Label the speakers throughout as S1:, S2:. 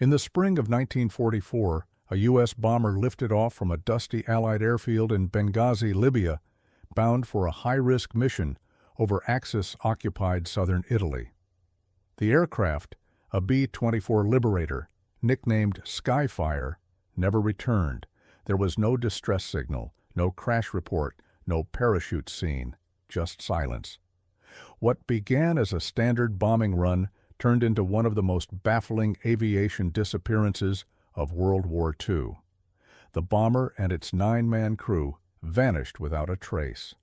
S1: In the spring of 1944, a U.S. bomber lifted off from a dusty Allied airfield in Benghazi, Libya, bound for a high-risk mission over Axis-occupied southern Italy. The aircraft, a B-24 Liberator, nicknamed Skyfire, never returned. There was no distress signal, no crash report, no parachute scene, just silence. What began as a standard bombing run turned into one of the most baffling aviation disappearances of World War II. The bomber and its 9-man crew vanished without a trace.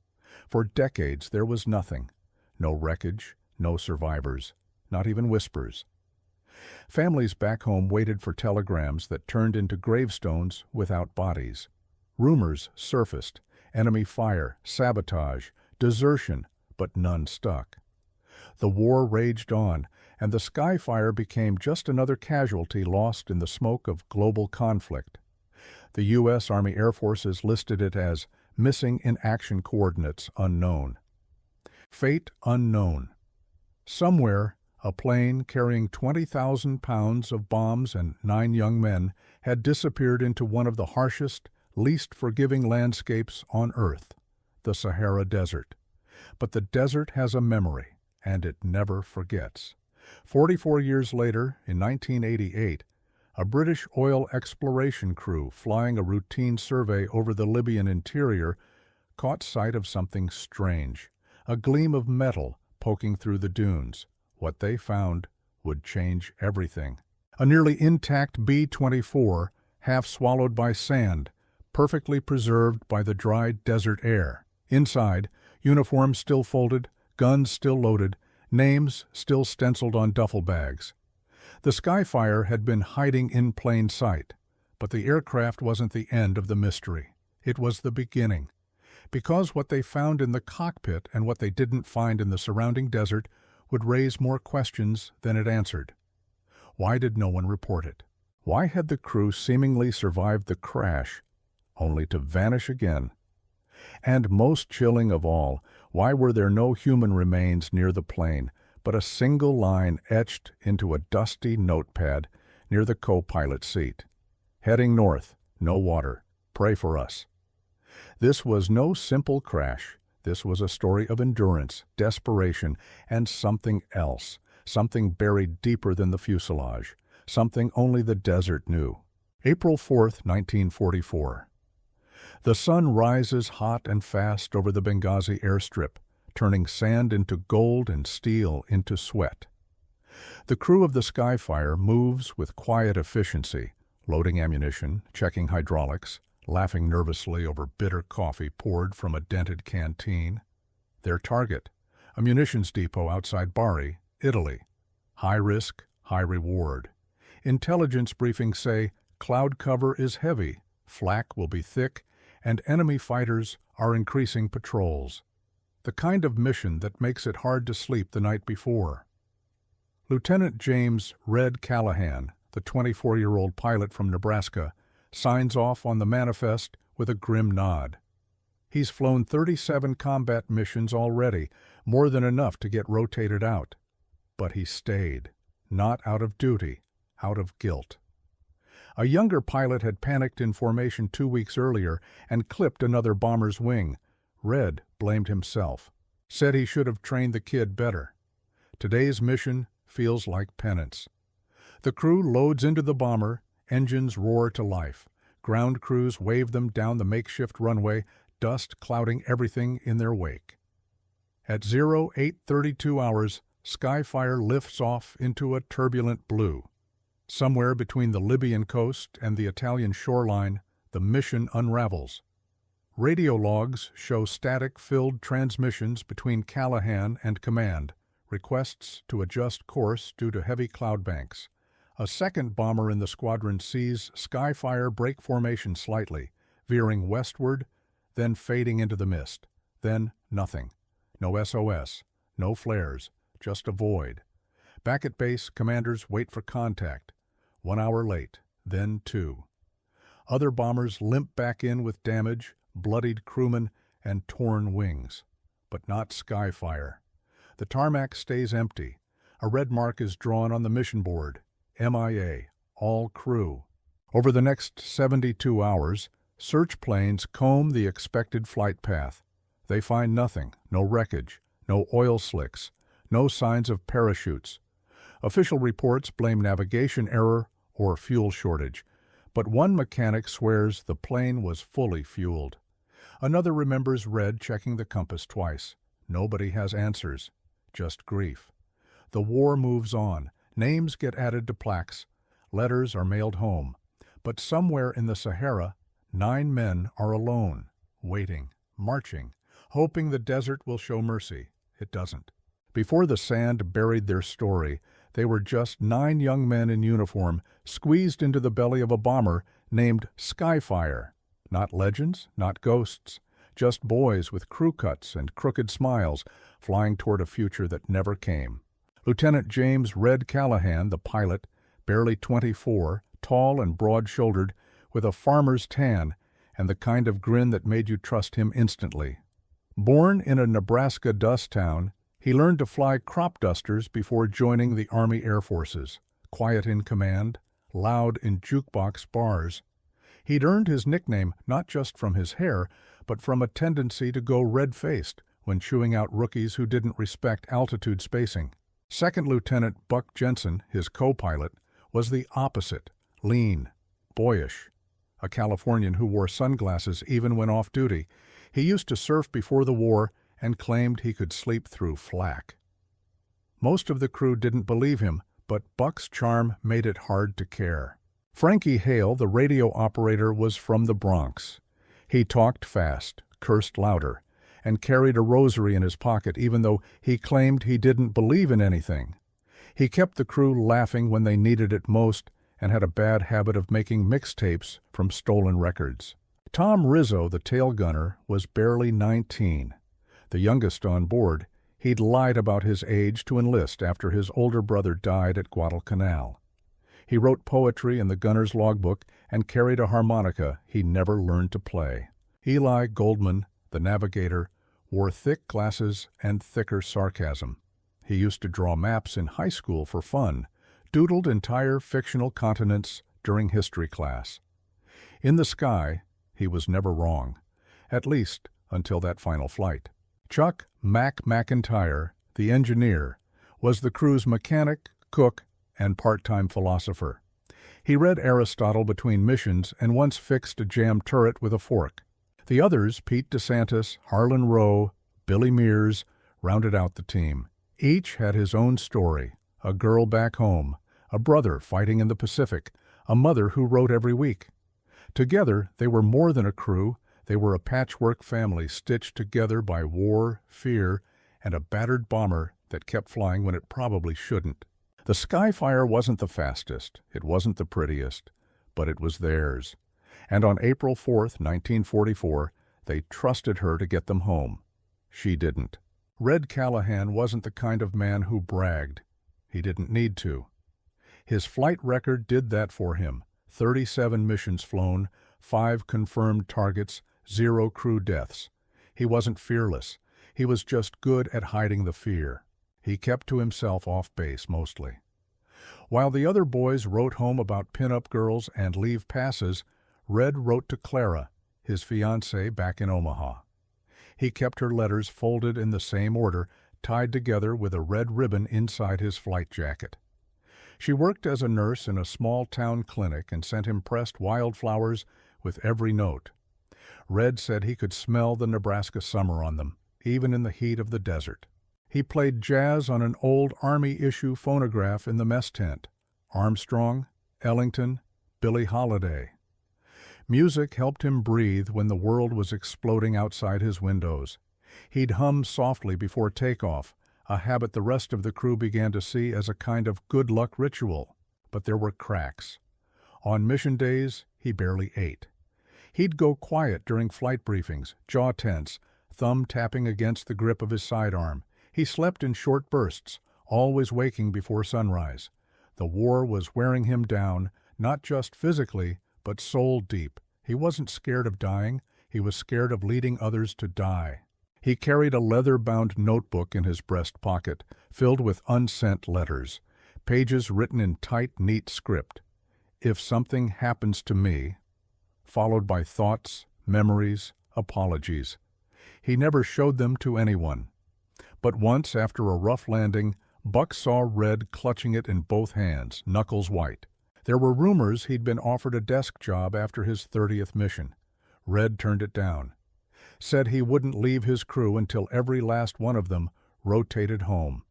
S1: For decades there was nothing. No wreckage, no survivors, not even whispers. Families back home waited for telegrams that turned into gravestones without bodies. Rumors surfaced: enemy fire, sabotage, desertion, but none stuck. The war raged on, and the Skyfire became just another casualty lost in the smoke of global conflict. The U.S. Army Air Forces listed it as missing in action coordinates unknown. Fate unknown. Somewhere, a plane carrying 20,000 pounds of bombs and 9 young men had disappeared into one of the harshest, least forgiving landscapes on Earth, the Sahara Desert. But the desert has a memory, and it never forgets. 44 years later, in 1988, a British oil exploration crew flying a routine survey over the Libyan interior caught sight of something strange, a gleam of metal poking through the dunes. What they found would change everything. A nearly intact B-24, half swallowed by sand, perfectly preserved by the dry desert air. Inside, uniforms still folded, guns still loaded, names still stenciled on duffel bags. The Skyfire had been hiding in plain sight, but the aircraft wasn't the end of the mystery. It was the beginning. Because what they found in the cockpit and what they didn't find in the surrounding desert would raise more questions than it answered. Why did no one report it? Why had the crew seemingly survived the crash, only to vanish again? And most chilling of all, why were there no human remains near the plane, but a single line etched into a dusty notepad near the co-pilot seat? Heading north, no water, pray for us. This was no simple crash. This was a story of endurance, desperation, and something else, something buried deeper than the fuselage, something only the desert knew. April 4th, 1944. The sun rises hot and fast over the Benghazi airstrip, turning sand into gold and steel into sweat. The crew of the Skyfire moves with quiet efficiency, loading ammunition, checking hydraulics, laughing nervously over bitter coffee poured from a dented canteen. Their target, a munitions depot outside Bari, Italy. High risk, high reward. Intelligence briefings say cloud cover is heavy, flak will be thick, and enemy fighters are increasing patrols. The kind of mission that makes it hard to sleep the night before. Lieutenant James "Red" Callahan, the 24-year-old pilot from Nebraska, signs off on the manifest with a grim nod. He's flown 37 combat missions already, more than enough to get rotated out. But he stayed, not out of duty, out of guilt. A younger pilot had panicked in formation 2 weeks earlier and clipped another bomber's wing. Red blamed himself, said he should have trained the kid better. Today's mission feels like penance. The crew loads into the bomber, engines roar to life. Ground crews wave them down the makeshift runway, dust clouding everything in their wake. At 0832 hours, Skyfire lifts off into a turbulent blue. Somewhere between the Libyan coast and the Italian shoreline, the mission unravels. Radio logs show static-filled transmissions between Callahan and command, requests to adjust course due to heavy cloud banks. A second bomber in the squadron sees Skyfire break formation slightly, veering westward, then fading into the mist. Then nothing. No SOS, no flares, just a void. Back at base, commanders wait for contact. 1 hour late, then 2. Other bombers limp back in with damage, bloodied crewmen, and torn wings. But not Skyfire. The tarmac stays empty. A red mark is drawn on the mission board. MIA, all crew. Over the next 72 hours, search planes comb the expected flight path. They find nothing, no wreckage, no oil slicks, no signs of parachutes. Official reports blame navigation error or fuel shortage, but one mechanic swears the plane was fully fueled. Another remembers Red checking the compass twice. Nobody has answers, just grief. The war moves on. Names get added to plaques. Letters are mailed home. But somewhere in the Sahara, 9 men are alone, waiting, marching, hoping the desert will show mercy. It doesn't. Before the sand buried their story, they were just 9 young men in uniform squeezed into the belly of a bomber named Skyfire. Not legends, not ghosts, just boys with crew cuts and crooked smiles flying toward a future that never came. Lieutenant James Red Callahan, the pilot, barely 24, tall and broad-shouldered, with a farmer's tan and the kind of grin that made you trust him instantly. Born in a Nebraska dust town, he learned to fly crop dusters before joining the Army Air Forces, quiet in command, loud in jukebox bars. He'd earned his nickname not just from his hair, but from a tendency to go red-faced when chewing out rookies who didn't respect altitude spacing. Second Lieutenant Buck Jensen, his co-pilot, was the opposite, lean, boyish. A Californian who wore sunglasses even when off-duty. He used to surf before the war and claimed he could sleep through flak. Most of the crew didn't believe him, but Buck's charm made it hard to care. Frankie Hale, the radio operator, was from the Bronx. He talked fast, cursed louder, and carried a rosary in his pocket even though he claimed he didn't believe in anything. He kept the crew laughing when they needed it most and had a bad habit of making mixtapes from stolen records. Tom Rizzo, the tail gunner, was barely 19. The youngest on board, he'd lied about his age to enlist after his older brother died at Guadalcanal. He wrote poetry in the gunner's logbook and carried a harmonica he never learned to play. Eli Goldman, the navigator, wore thick glasses and thicker sarcasm. He used to draw maps in high school for fun, doodled entire fictional continents during history class. In the sky, he was never wrong, at least until that final flight. Chuck Mac McIntyre, the engineer, was the crew's mechanic, cook, and part-time philosopher. He read Aristotle between missions and once fixed a jam turret with a fork. The others, Pete DeSantis, Harlan Rowe, Billy Mears, rounded out the team. Each had his own story, a girl back home, a brother fighting in the Pacific, a mother who wrote every week. Together, they were more than a crew. They were a patchwork family stitched together by war, fear, and a battered bomber that kept flying when it probably shouldn't. The Skyfire wasn't the fastest, it wasn't the prettiest, but it was theirs. And on April 4th, 1944, they trusted her to get them home. She didn't. Red Callahan wasn't the kind of man who bragged. He didn't need to. His flight record did that for him. 37 missions flown, 5 confirmed targets, 0 crew deaths. He wasn't fearless. He was just good at hiding the fear. He kept to himself off base mostly. While the other boys wrote home about pin-up girls and leave passes, Red wrote to Clara, his fiancée back in Omaha. He kept her letters folded in the same order, tied together with a red ribbon inside his flight jacket. She worked as a nurse in a small-town clinic and sent him pressed wildflowers with every note. Red said he could smell the Nebraska summer on them, even in the heat of the desert. He played jazz on an old Army-issue phonograph in the mess tent. Armstrong, Ellington, Billie Holiday. Music helped him breathe when the world was exploding outside his windows. He'd hum softly before takeoff, a habit the rest of the crew began to see as a kind of good luck ritual. But there were cracks. On mission days, he barely ate. He'd go quiet during flight briefings, jaw tense, thumb tapping against the grip of his sidearm. He slept in short bursts, always waking before sunrise. The war was wearing him down, not just physically, but soul deep. He wasn't scared of dying. He was scared of leading others to die. He carried a leather-bound notebook in his breast pocket, filled with unsent letters, pages written in tight, neat script. "If something happens to me," followed by thoughts, memories, apologies. He never showed them to anyone. But once, after a rough landing, Buck saw Red clutching it in both hands, knuckles white. There were rumors he'd been offered a desk job after his 30th mission. Red turned it down. Said he wouldn't leave his crew until every last one of them rotated home.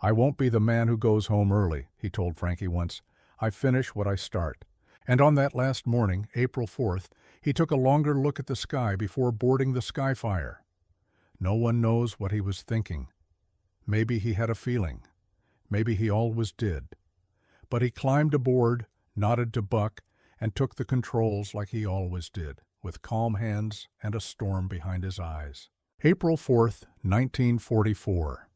S1: "I won't be the man who goes home early," he told Frankie once. "I finish what I start." And on that last morning, April 4th, he took a longer look at the sky before boarding the Skyfire. No one knows what he was thinking. Maybe he had a feeling. Maybe he always did. But he climbed aboard, nodded to Buck, and took the controls like he always did, with calm hands and a storm behind his eyes. April 4th, 1944.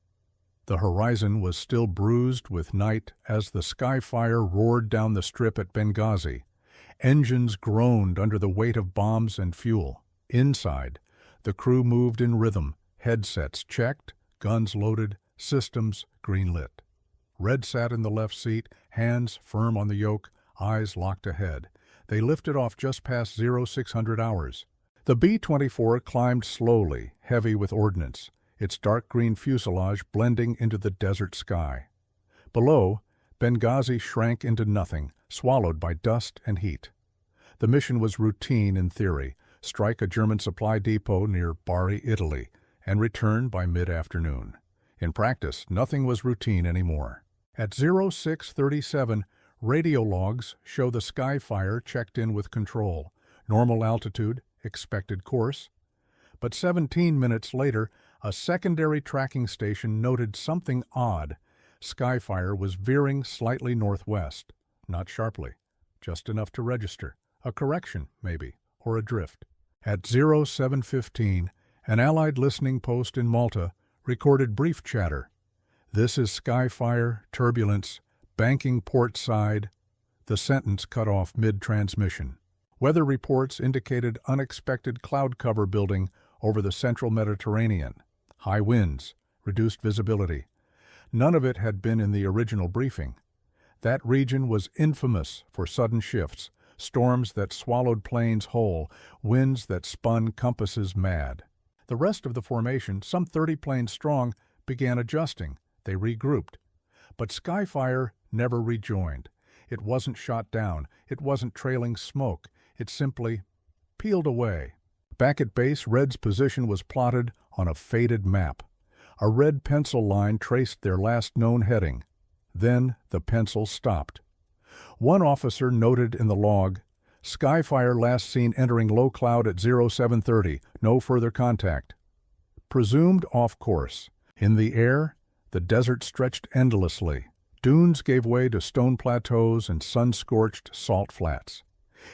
S1: The horizon was still bruised with night as the Skyfire roared down the strip at Benghazi. Engines groaned under the weight of bombs and fuel. Inside, the crew moved in rhythm, headsets checked, guns loaded, systems green-lit. Red sat in the left seat, hands firm on the yoke, eyes locked ahead. They lifted off just past 0600 hours. The B-24 climbed slowly, heavy with ordnance, its dark green fuselage blending into the desert sky. Below, Benghazi shrank into nothing, swallowed by dust and heat. The mission was routine in theory: strike a German supply depot near Bari, Italy, and return by mid-afternoon. In practice, nothing was routine anymore. At 0637, radio logs show the Skyfire checked in with control, normal altitude, expected course. But 17 minutes later, a secondary tracking station noted something odd. Skyfire was veering slightly northwest, not sharply, just enough to register. A correction, maybe, or a drift. At 0715, an Allied listening post in Malta recorded brief chatter. "This is Skyfire, turbulence, banking port side." The sentence cut off mid-transmission. Weather reports indicated unexpected cloud cover building over the central Mediterranean. High winds, reduced visibility. None of it had been in the original briefing. That region was infamous for sudden shifts, storms that swallowed planes whole, winds that spun compasses mad. The rest of the formation, some 30 planes strong, began adjusting. They regrouped. But Skyfire never rejoined. It wasn't shot down. It wasn't trailing smoke. It simply peeled away. Back at base, Red's position was plotted on a faded map. A red pencil line traced their last known heading. Then the pencil stopped. One officer noted in the log, "Skyfire last seen entering low cloud at 0730, no further contact." Presumed off course. In the air, the desert stretched endlessly. Dunes gave way to stone plateaus and sun-scorched salt flats.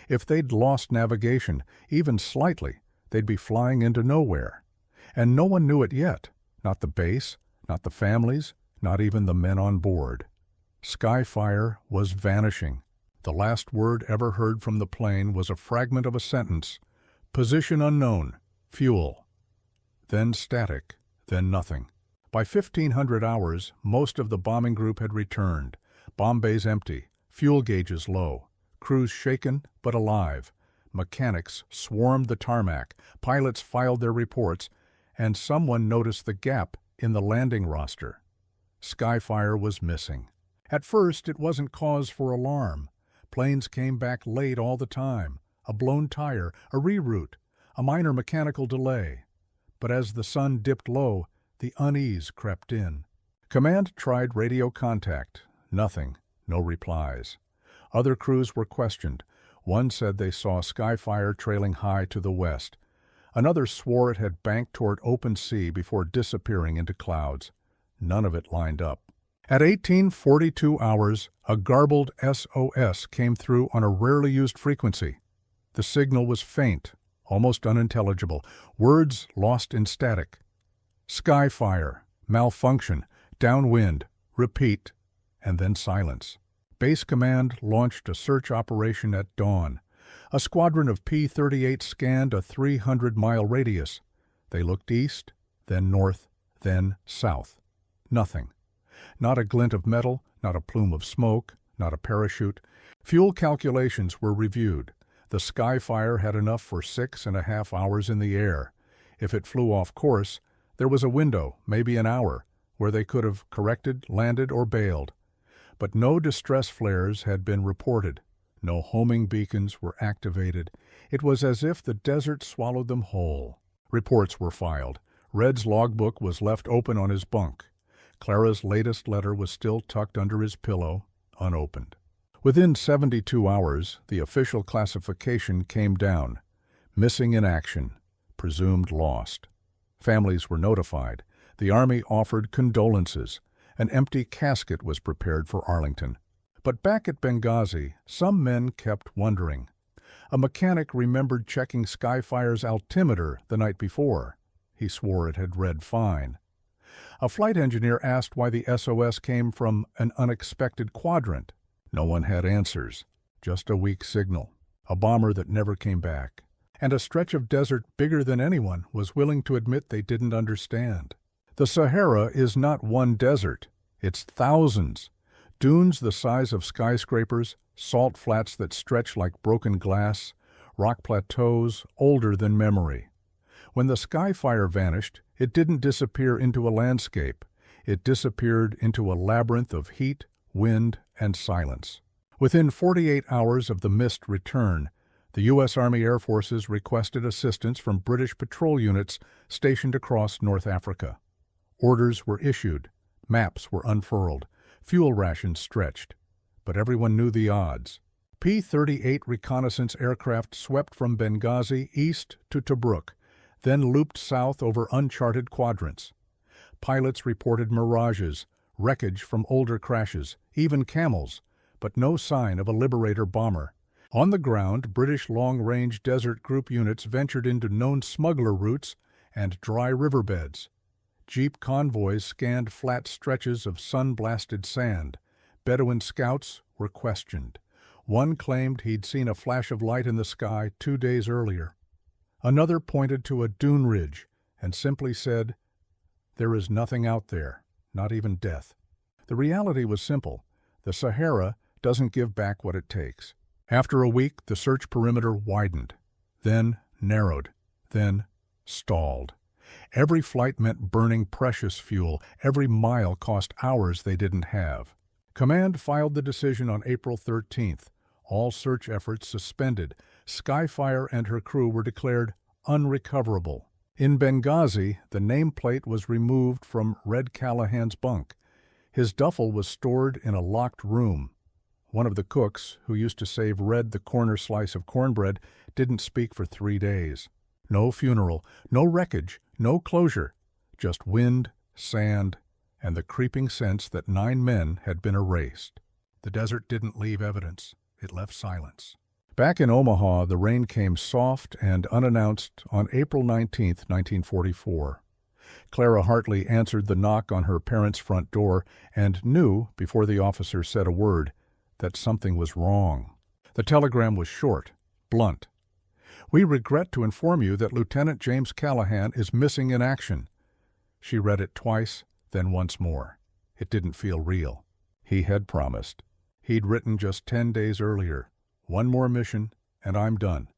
S1: If they'd lost navigation, even slightly, they'd be flying into nowhere. And no one knew it yet. Not the base, not the families, not even the men on board. Skyfire was vanishing. The last word ever heard from the plane was a fragment of a sentence: "Position unknown, fuel." Then static, then nothing. By 1500 hours, most of the bombing group had returned. Bomb bays empty, fuel gauges low, crews shaken but alive. Mechanics swarmed the tarmac, pilots filed their reports, and someone noticed the gap in the landing roster. Skyfire was missing. At first, it wasn't cause for alarm. Planes came back late all the time. A blown tire, a reroute, a minor mechanical delay. But as the sun dipped low, the unease crept in. Command tried radio contact. Nothing. No replies. Other crews were questioned. One said they saw Skyfire trailing high to the west. Another swore it had banked toward open sea before disappearing into clouds. None of it lined up. At 1842 hours, a garbled SOS came through on a rarely used frequency. The signal was faint, almost unintelligible, words lost in static. Skyfire, malfunction, downwind, repeat, and then silence. Base Command launched a search operation at dawn. A squadron of P-38 scanned a 300-mile radius. They looked east, then north, then south. Nothing. Not a glint of metal, not a plume of smoke, not a parachute. Fuel calculations were reviewed. The Skyfire had enough for 6.5 hours in the air. If it flew off course, there was a window, maybe an hour, where they could have corrected, landed, or bailed. But no distress flares had been reported. No homing beacons were activated. It was as if the desert swallowed them whole. Reports were filed. Red's logbook was left open on his bunk. Clara's latest letter was still tucked under his pillow, unopened. Within 72 hours, the official classification came down. Missing in action. Presumed lost. Families were notified. The Army offered condolences. An empty casket was prepared for Arlington. But back at Benghazi, some men kept wondering. A mechanic remembered checking Skyfire's altimeter the night before. He swore it had read fine. A flight engineer asked why the SOS came from an unexpected quadrant. No one had answers. Just a weak signal. A bomber that never came back. And a stretch of desert bigger than anyone was willing to admit they didn't understand. The Sahara is not one desert. It's thousands. Dunes the size of skyscrapers, salt flats that stretch like broken glass, rock plateaus older than memory. When the Skyfire vanished, it didn't disappear into a landscape. It disappeared into a labyrinth of heat, wind, and silence. Within 48 hours of the missed return, the U.S. Army Air Forces requested assistance from British patrol units stationed across North Africa. Orders were issued, maps were unfurled, fuel rations stretched. But everyone knew the odds. P-38 reconnaissance aircraft swept from Benghazi east to Tobruk, then looped south over uncharted quadrants. Pilots reported mirages, wreckage from older crashes, even camels, but no sign of a Liberator bomber. On the ground, British long-range desert group units ventured into known smuggler routes and dry riverbeds. Jeep convoys scanned flat stretches of sun-blasted sand. Bedouin scouts were questioned. One claimed he'd seen a flash of light in the sky 2 days earlier. Another pointed to a dune ridge and simply said, "There is nothing out there, not even death." The reality was simple. The Sahara doesn't give back what it takes. After a week, the search perimeter widened, then narrowed, then stalled. Every flight meant burning precious fuel. Every mile cost hours they didn't have. Command filed the decision on April 13th. All search efforts suspended. Skyfire and her crew were declared unrecoverable. In Benghazi, the nameplate was removed from Red Callahan's bunk. His duffel was stored in a locked room. One of the cooks, who used to save Red the corner slice of cornbread, didn't speak for 3 days. No funeral, no wreckage, no closure, just wind, sand, and the creeping sense that 9 men had been erased. The desert didn't leave evidence. It left silence. Back in Omaha, the rain came soft and unannounced on April 19, 1944. Clara Hartley answered the knock on her parents' front door and knew, before the officer said a word, that something was wrong. The telegram was short, blunt. "We regret to inform you that Lieutenant James Callahan is missing in action." She read it twice, then once more. It didn't feel real. He had promised. He'd written just 10 days earlier. "One more mission, and I'm done.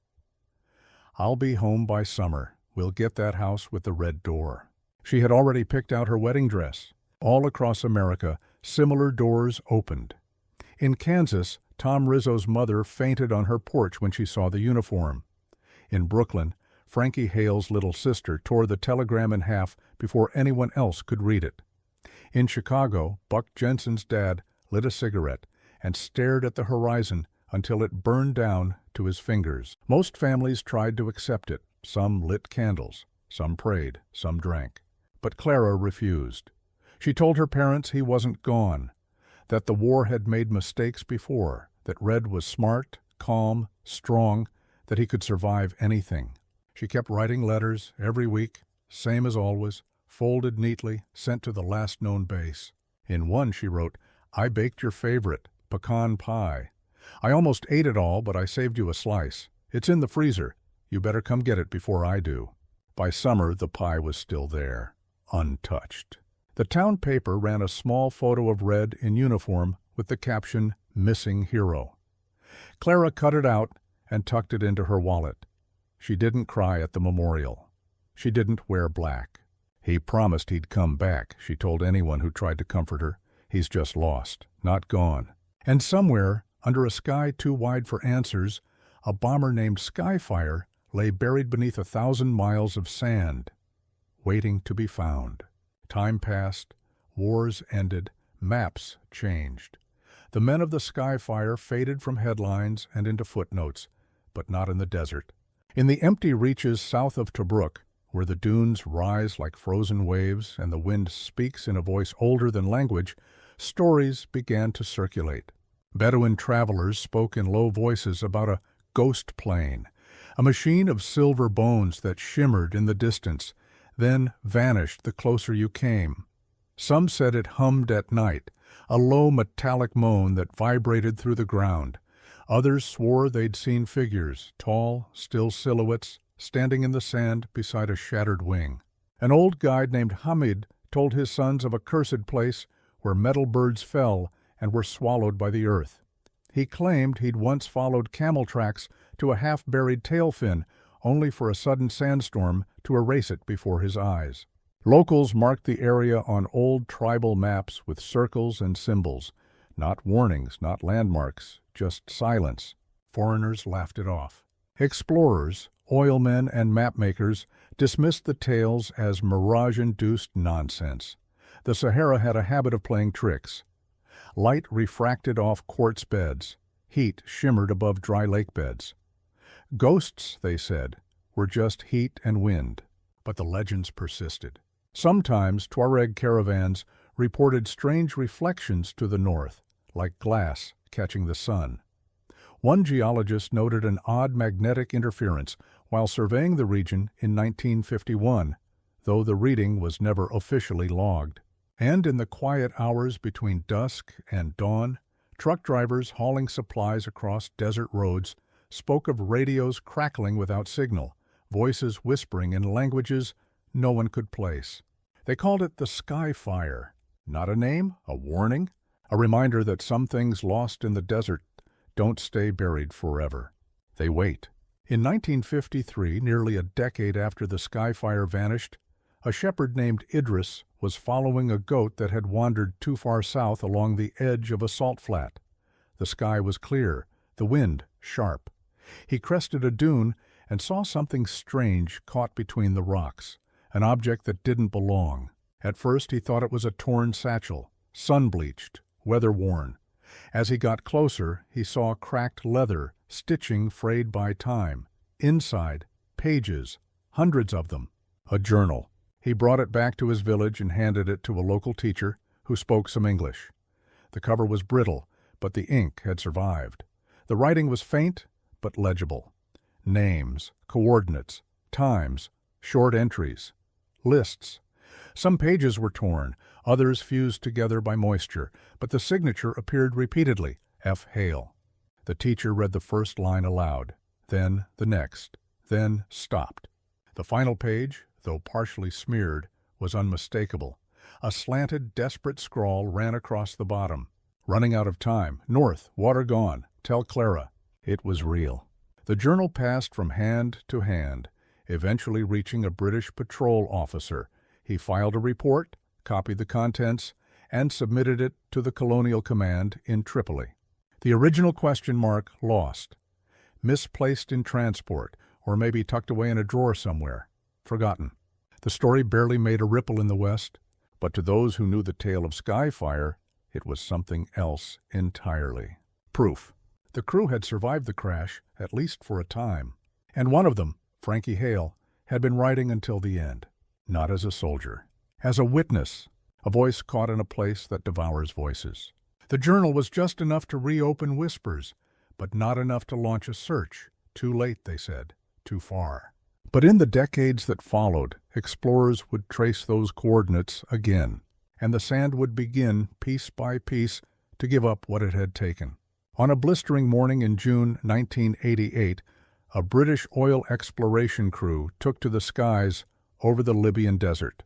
S1: I'll be home by summer. We'll get that house with the red door." She had already picked out her wedding dress. All across America, similar doors opened. In Kansas, Tom Rizzo's mother fainted on her porch when she saw the uniform. In Brooklyn, Frankie Hale's little sister tore the telegram in half before anyone else could read it. In Chicago, Buck Jensen's dad lit a cigarette and stared at the horizon until it burned down to his fingers. Most families tried to accept it. Some lit candles, some prayed, some drank. But Clara refused. She told her parents he wasn't gone, that the war had made mistakes before, that Red was smart, calm, strong, that he could survive anything. She kept writing letters every week, same as always, folded neatly, sent to the last known base. In one she wrote, "I baked your favorite, pecan pie. I almost ate it all, but I saved you a slice. It's in the freezer. You better come get it before I do." By summer, the pie was still there, untouched. The town paper ran a small photo of Red in uniform with the caption, Missing hero. Clara cut it out and tucked it into her wallet. She didn't cry at the memorial. She didn't wear black. He promised he'd come back, she told anyone who tried to comfort her. He's just lost, not gone. And somewhere, under a sky too wide for answers, a bomber named Skyfire lay buried beneath 1,000 miles of sand, waiting to be found. Time passed, wars ended, maps changed. The men of the Skyfire faded from headlines and into footnotes, but not in the desert. In the empty reaches south of Tobruk, where the dunes rise like frozen waves and the wind speaks in a voice older than language, stories began to circulate. Bedouin travelers spoke in low voices about a ghost plane, a machine of silver bones that shimmered in the distance, then vanished the closer you came. Some said it hummed at night, a low metallic moan that vibrated through the ground. Others swore they'd seen figures, tall, still silhouettes, standing in the sand beside a shattered wing. An old guide named Hamid told his sons of a cursed place where metal birds fell and were swallowed by the earth. He claimed he'd once followed camel tracks to a half-buried tail fin, only for a sudden sandstorm to erase it before his eyes. Locals marked the area on old tribal maps with circles and symbols. Not warnings, not landmarks, just silence. Foreigners laughed it off. Explorers, oilmen, and mapmakers dismissed the tales as mirage-induced nonsense. The Sahara had a habit of playing tricks. Light refracted off quartz beds. Heat shimmered above dry lake beds. Ghosts, they said, were just heat and wind. But the legends persisted. Sometimes Tuareg caravans reported strange reflections to the north, like glass catching the sun. One geologist noted an odd magnetic interference while surveying the region in 1951, though the reading was never officially logged. And in the quiet hours between dusk and dawn, truck drivers hauling supplies across desert roads spoke of radios crackling without signal, voices whispering in languages no one could place. They called it the Skyfire. Not a name, a warning, a reminder that some things lost in the desert don't stay buried forever. They wait. In 1953, nearly a decade after the Skyfire vanished, a shepherd named Idris was following a goat that had wandered too far south along the edge of a salt flat. The sky was clear, the wind sharp. He crested a dune and saw something strange caught between the rocks, an object that didn't belong. At first he thought it was a torn satchel, sun-bleached, weather-worn. As he got closer, he saw cracked leather, stitching frayed by time. Inside, pages, hundreds of them. A journal. He brought it back to his village and handed it to a local teacher who spoke some English. The cover was brittle, but the ink had survived. The writing was faint, but legible. Names, coordinates, times, short entries, lists. Some pages were torn, others fused together by moisture, but the signature appeared repeatedly, F. Hale. The teacher read the first line aloud, then the next, then stopped. The final page, though partially smeared, was unmistakable. A slanted, desperate scrawl ran across the bottom. Running out of time. North. Water gone. Tell Clara. It was real. The journal passed from hand to hand, eventually reaching a British patrol officer. He filed a report, copied the contents, and submitted it to the Colonial Command in Tripoli. The original question mark lost. Misplaced in transport, or maybe tucked away in a drawer somewhere. Forgotten. The story barely made a ripple in the West, but to those who knew the tale of Skyfire, it was something else entirely. Proof. The crew had survived the crash, at least for a time, and one of them, Frankie Hale, had been writing until the end. Not as a soldier. As a witness, a voice caught in a place that devours voices. The journal was just enough to reopen whispers, but not enough to launch a search. Too late, they said. Too far. But in the decades that followed, explorers would trace those coordinates again, and the sand would begin, piece by piece, to give up what it had taken. On a blistering morning in June 1988, a British oil exploration crew took to the skies over the Libyan desert.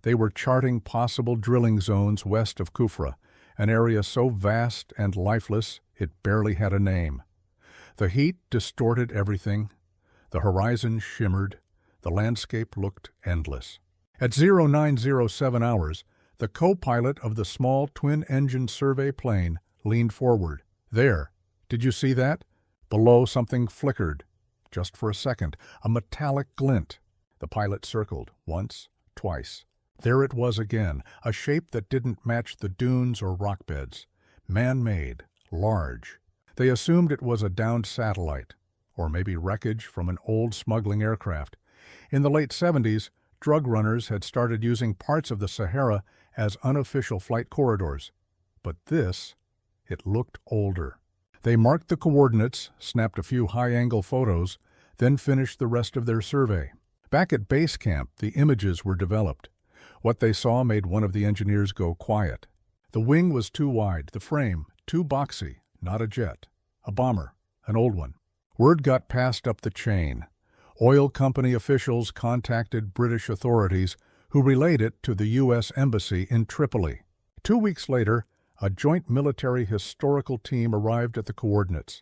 S1: They were charting possible drilling zones west of Kufra, an area so vast and lifeless it barely had a name. The heat distorted everything. The horizon shimmered. The landscape looked endless. At 0907 hours, the co-pilot of the small twin-engine survey plane leaned forward. There, did you see that? Below, something flickered. Just for a second, a metallic glint. The pilot circled, once, twice. There it was again, a shape that didn't match the dunes or rock beds. Man-made, large. They assumed it was a downed satellite, or maybe wreckage from an old smuggling aircraft. In the late 70s, drug runners had started using parts of the Sahara as unofficial flight corridors. But this, it looked older. They marked the coordinates, snapped a few high-angle photos, then finished the rest of their survey. Back at base camp, the images were developed. What they saw made one of the engineers go quiet. The wing was too wide, the frame too boxy, not a jet. A bomber, an old one. Word got passed up the chain. Oil company officials contacted British authorities, who relayed it to the U.S. Embassy in Tripoli. 2 weeks later, a joint military historical team arrived at the coordinates.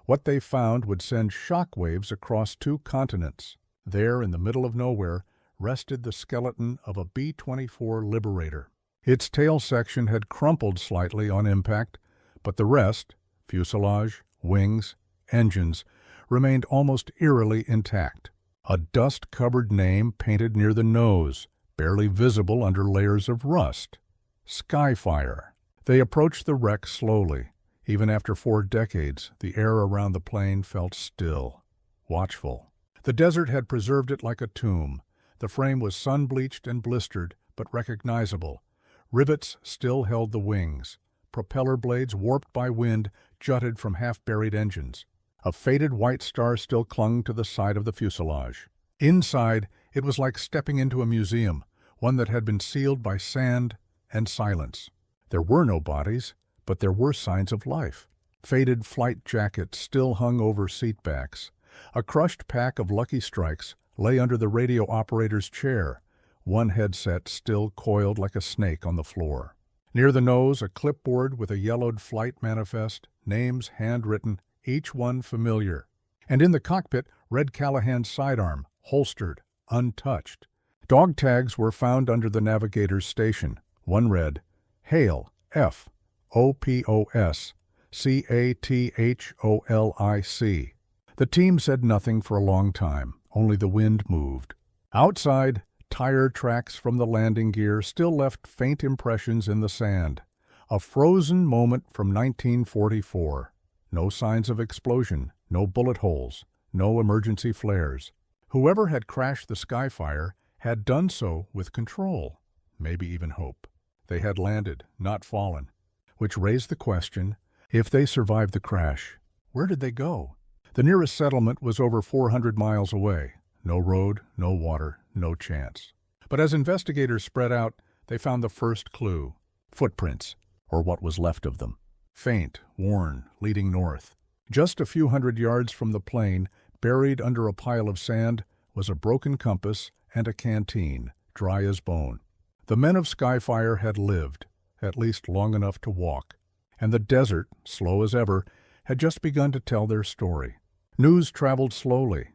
S1: What they found would send shockwaves across 2 continents. There, in the middle of nowhere, rested the skeleton of a B-24 Liberator. Its tail section had crumpled slightly on impact, but the rest, fuselage, wings, engines, remained almost eerily intact. A dust-covered name painted near the nose, barely visible under layers of rust. Skyfire. They approached the wreck slowly. Even after 4 decades, the air around the plane felt still, watchful. The desert had preserved it like a tomb. The frame was sun-bleached and blistered, but recognizable. Rivets still held the wings. Propeller blades, warped by wind, jutted from half-buried engines. A faded white star still clung to the side of the fuselage. Inside, it was like stepping into a museum, one that had been sealed by sand and silence. There were no bodies, but there were signs of life. Faded flight jackets still hung over seatbacks. A crushed pack of Lucky Strikes lay under the radio operator's chair, one headset still coiled like a snake on the floor. Near the nose, a clipboard with a yellowed flight manifest, names handwritten, each one familiar. And in the cockpit, Red Callahan's sidearm, holstered, untouched. Dog tags were found under the navigator's station. One read, Hail, F, O-P-O-S, C-A-T-H-O-L-I-C. The team said nothing for a long time, only the wind moved. Outside, tire tracks from the landing gear still left faint impressions in the sand. A frozen moment from 1944. No signs of explosion, no bullet holes, no emergency flares. Whoever had crashed the Skyfire had done so with control, maybe even hope. They had landed, not fallen. Which raised the question, if they survived the crash, where did they go? The nearest settlement was over 400 miles away. No road, no water, no chance. But as investigators spread out, they found the first clue. Footprints, or what was left of them. Faint, worn, leading north. Just a few hundred yards from the plane, buried under a pile of sand, was a broken compass and a canteen, dry as bone. The men of Skyfire had lived, at least long enough to walk. And the desert, slow as ever, had just begun to tell their story. News traveled slowly,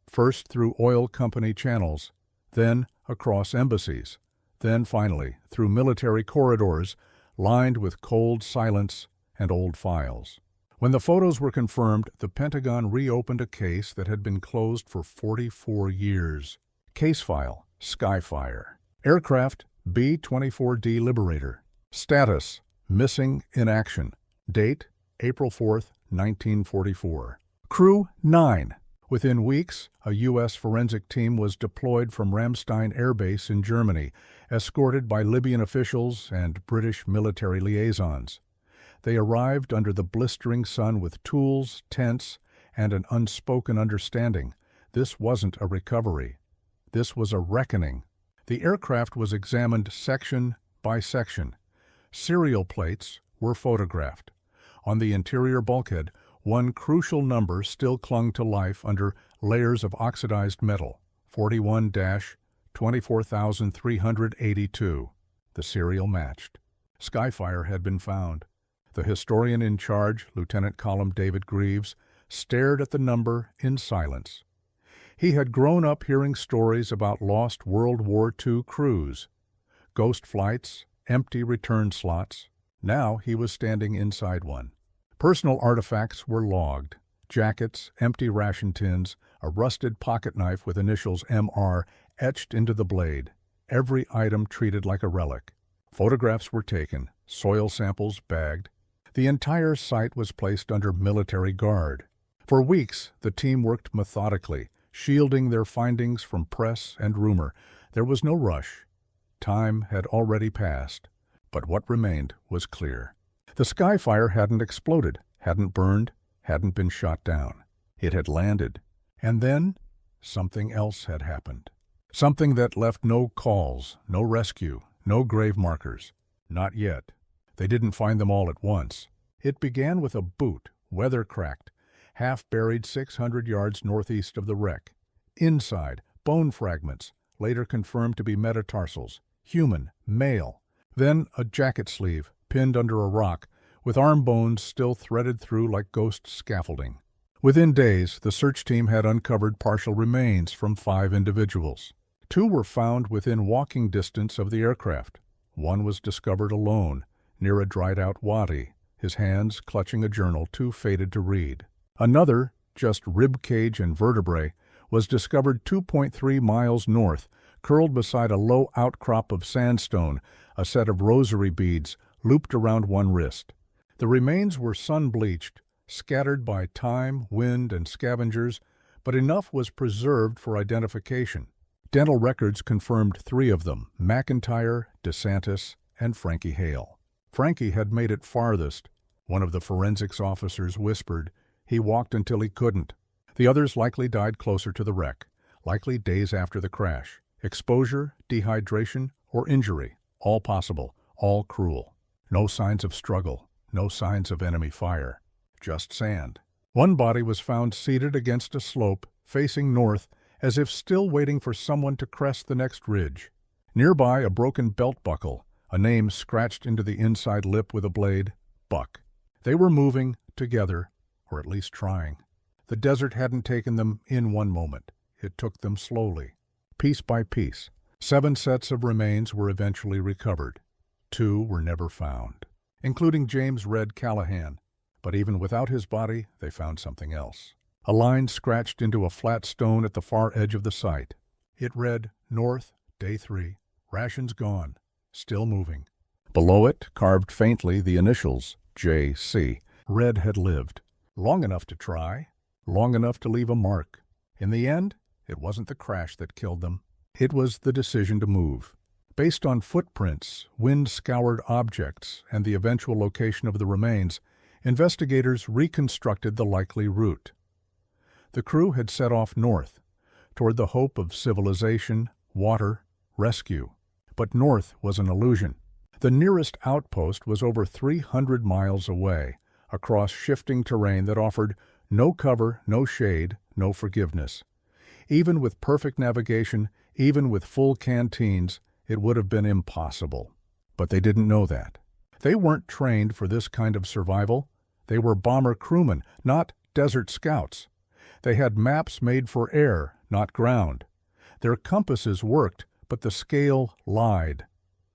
S1: first through oil company channels, then across embassies, then finally through military corridors lined with cold silence and old files. When the photos were confirmed, the Pentagon reopened a case that had been closed for 44 years. Case file, Skyfire. Aircraft, B-24D Liberator. Status, missing in action. Date, April 4th, 1944. Crew, 9. Within weeks, a U.S. forensic team was deployed from Ramstein Air Base in Germany, escorted by Libyan officials and British military liaisons. They arrived under the blistering sun with tools, tents, and an unspoken understanding. This wasn't a recovery. This was a reckoning. The aircraft was examined section by section. Serial plates were photographed. On the interior bulkhead, one crucial number still clung to life under layers of oxidized metal, 41-24382. The serial matched. Skyfire had been found. The historian in charge, Lieutenant Column David Greaves, stared at the number in silence. He had grown up hearing stories about lost World War II crews, ghost flights, empty return slots. Now he was standing inside one. Personal artifacts were logged. Jackets, empty ration tins, a rusted pocket knife with initials MR etched into the blade. Every item treated like a relic. Photographs were taken, soil samples bagged. The entire site was placed under military guard. For weeks, the team worked methodically, shielding their findings from press and rumor. There was no rush. Time had already passed. But what remained was clear. The Skyfire hadn't exploded, hadn't burned, hadn't been shot down. It had landed. And then, something else had happened. Something that left no calls, no rescue, no grave markers. Not yet. They didn't find them all at once. It began with a boot, weather-cracked, half-buried 600 yards northeast of the wreck. Inside, bone fragments, later confirmed to be metatarsals, human, male. Then a jacket sleeve, pinned under a rock, with arm bones still threaded through like ghost scaffolding. Within days, the search team had uncovered partial remains from 5 individuals. 2 were found within walking distance of the aircraft. One was discovered alone, near a dried-out wadi, his hands clutching a journal too faded to read. Another, just rib cage and vertebrae, was discovered 2.3 miles north, curled beside a low outcrop of sandstone, a set of rosary beads looped around one wrist. The remains were sun-bleached, scattered by time, wind, and scavengers, but enough was preserved for identification. Dental records confirmed 3 of them, McIntyre, DeSantis, and Frankie Hale. Frankie had made it farthest. One of the forensics officers whispered, "He walked until he couldn't." The others likely died closer to the wreck, likely days after the crash. Exposure, dehydration, or injury, all possible, all cruel. No signs of struggle, no signs of enemy fire, just sand. One body was found seated against a slope, facing north, as if still waiting for someone to crest the next ridge. Nearby, a broken belt buckle, a name scratched into the inside lip with a blade, Buck. They were moving, together, or at least trying. The desert hadn't taken them in one moment. It took them slowly, piece by piece. 7 sets of remains were eventually recovered. 2 were never found, including James Red Callahan. But even without his body, they found something else. A line scratched into a flat stone at the far edge of the site. It read, "North, Day 3, rations gone, still moving." Below it, carved faintly, the initials, J.C. Red had lived. Long enough to try, long enough to leave a mark. In the end, it wasn't the crash that killed them. It was the decision to move. Based on footprints, wind-scoured objects, and the eventual location of the remains, investigators reconstructed the likely route. The crew had set off north, toward the hope of civilization, water, rescue. But north was an illusion. The nearest outpost was over 300 miles away, across shifting terrain that offered no cover, no shade, no forgiveness. Even with perfect navigation, even with full canteens, it would have been impossible. But they didn't know that. They weren't trained for this kind of survival. They were bomber crewmen, not desert scouts. They had maps made for air, not ground. Their compasses worked, but the scale lied.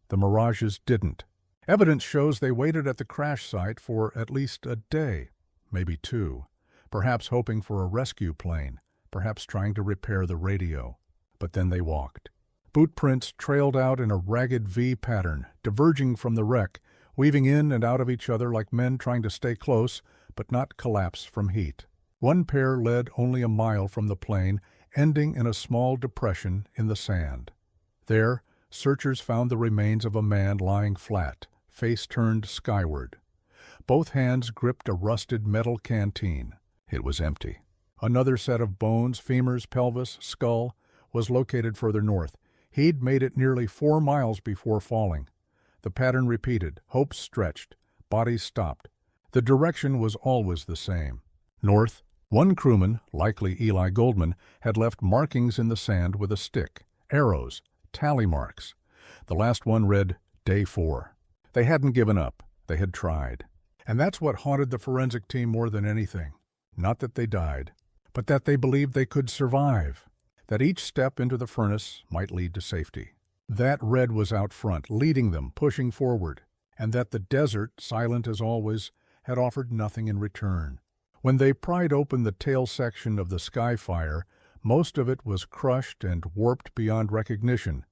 S1: The mirages didn't. Evidence shows they waited at the crash site for at least a day, maybe 2, perhaps hoping for a rescue plane, perhaps trying to repair the radio. But then they walked. Boot prints trailed out in a ragged V pattern, diverging from the wreck, weaving in and out of each other like men trying to stay close, but not collapse from heat. One pair led only a mile from the plane, ending in a small depression in the sand. There, searchers found the remains of a man lying flat, face turned skyward. Both hands gripped a rusted metal canteen. It was empty. Another set of bones, femurs, pelvis, skull, was located further north. He'd made it nearly 4 miles before falling. The pattern repeated, hopes stretched, bodies stopped. The direction was always the same. North. One crewman, likely Eli Goldman, had left markings in the sand with a stick, arrows, tally marks. The last one read, Day 4. They hadn't given up. They had tried. And that's what haunted the forensic team more than anything. Not that they died, but that they believed they could survive, that each step into the furnace might lead to safety. That Red was out front, leading them, pushing forward, and that the desert, silent as always, had offered nothing in return. When they pried open the tail section of the Skyfire, most of it was crushed and warped beyond recognition,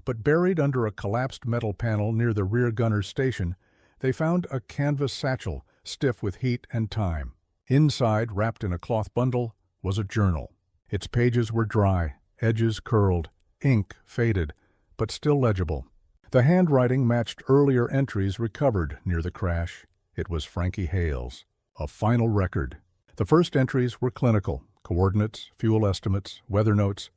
S1: but buried under a collapsed metal panel near the rear gunner's station, they found a canvas satchel, stiff with heat and time. Inside, wrapped in a cloth bundle, was a journal. Its pages were dry, edges curled, ink faded, but still legible. The handwriting matched earlier entries recovered near the crash. It was Frankie Hale's. A final record. The first entries were clinical, coordinates, fuel estimates, weather notes.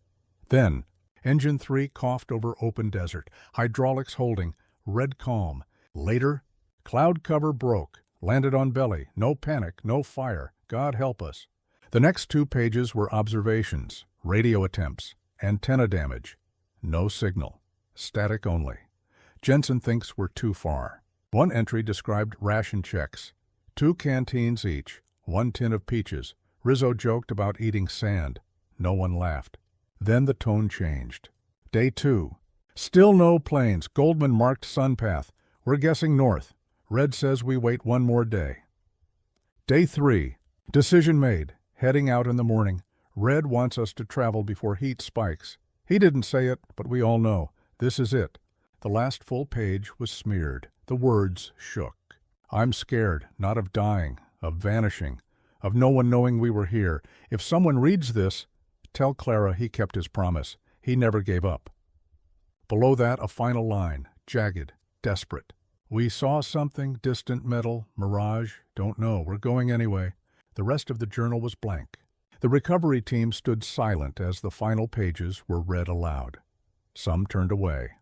S1: Then, Engine 3 coughed over open desert, hydraulics holding, red calm. Later, cloud cover broke, landed on belly, no panic, no fire, God help us. The next 2 pages were observations, radio attempts, antenna damage. No signal, static only. Jensen thinks we're too far. One entry described ration checks. 2 canteens each, 1 tin of peaches. Rizzo joked about eating sand. No one laughed. Then the tone changed. Day 2. Still no planes. Goldman marked sun path. We're guessing north. Red says we wait 1 more day. Day 3. Decision made. Heading out in the morning. Red wants us to travel before heat spikes. He didn't say it, but we all know. This is it. The last full page was smeared. The words shook. I'm scared, not of dying, of vanishing, of no one knowing we were here. If someone reads this, tell Clara he kept his promise. He never gave up. Below that, a final line, jagged, desperate. We saw something, distant metal, mirage, don't know, we're going anyway. The rest of the journal was blank. The recovery team stood silent as the final pages were read aloud. Some turned away.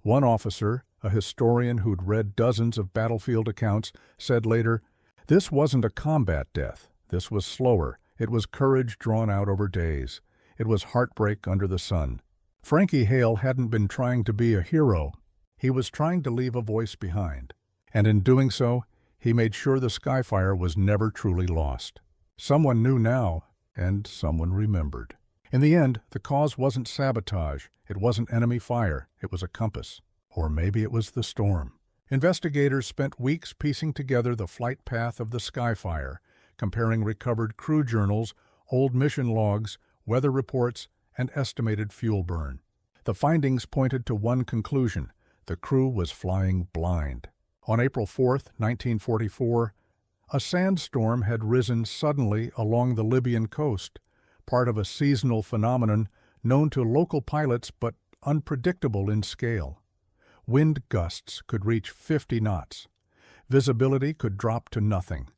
S1: One officer, a historian who'd read dozens of battlefield accounts, said later, "This wasn't a combat death. This was slower. It was courage drawn out over days. It was heartbreak under the sun." Frankie Hale hadn't been trying to be a hero. He was trying to leave a voice behind. And in doing so, he made sure the Skyfire was never truly lost. Someone knew now, and someone remembered. In the end, the cause wasn't sabotage. It wasn't enemy fire. It was a compass. Or maybe it was the storm. Investigators spent weeks piecing together the flight path of the Skyfire, comparing recovered crew journals, old mission logs, weather reports, and estimated fuel burn. The findings pointed to one conclusion: the crew was flying blind. On April 4, 1944, a sandstorm had risen suddenly along the Libyan coast, part of a seasonal phenomenon known to local pilots but unpredictable in scale. Wind gusts could reach 50 knots. Visibility could drop to nothing.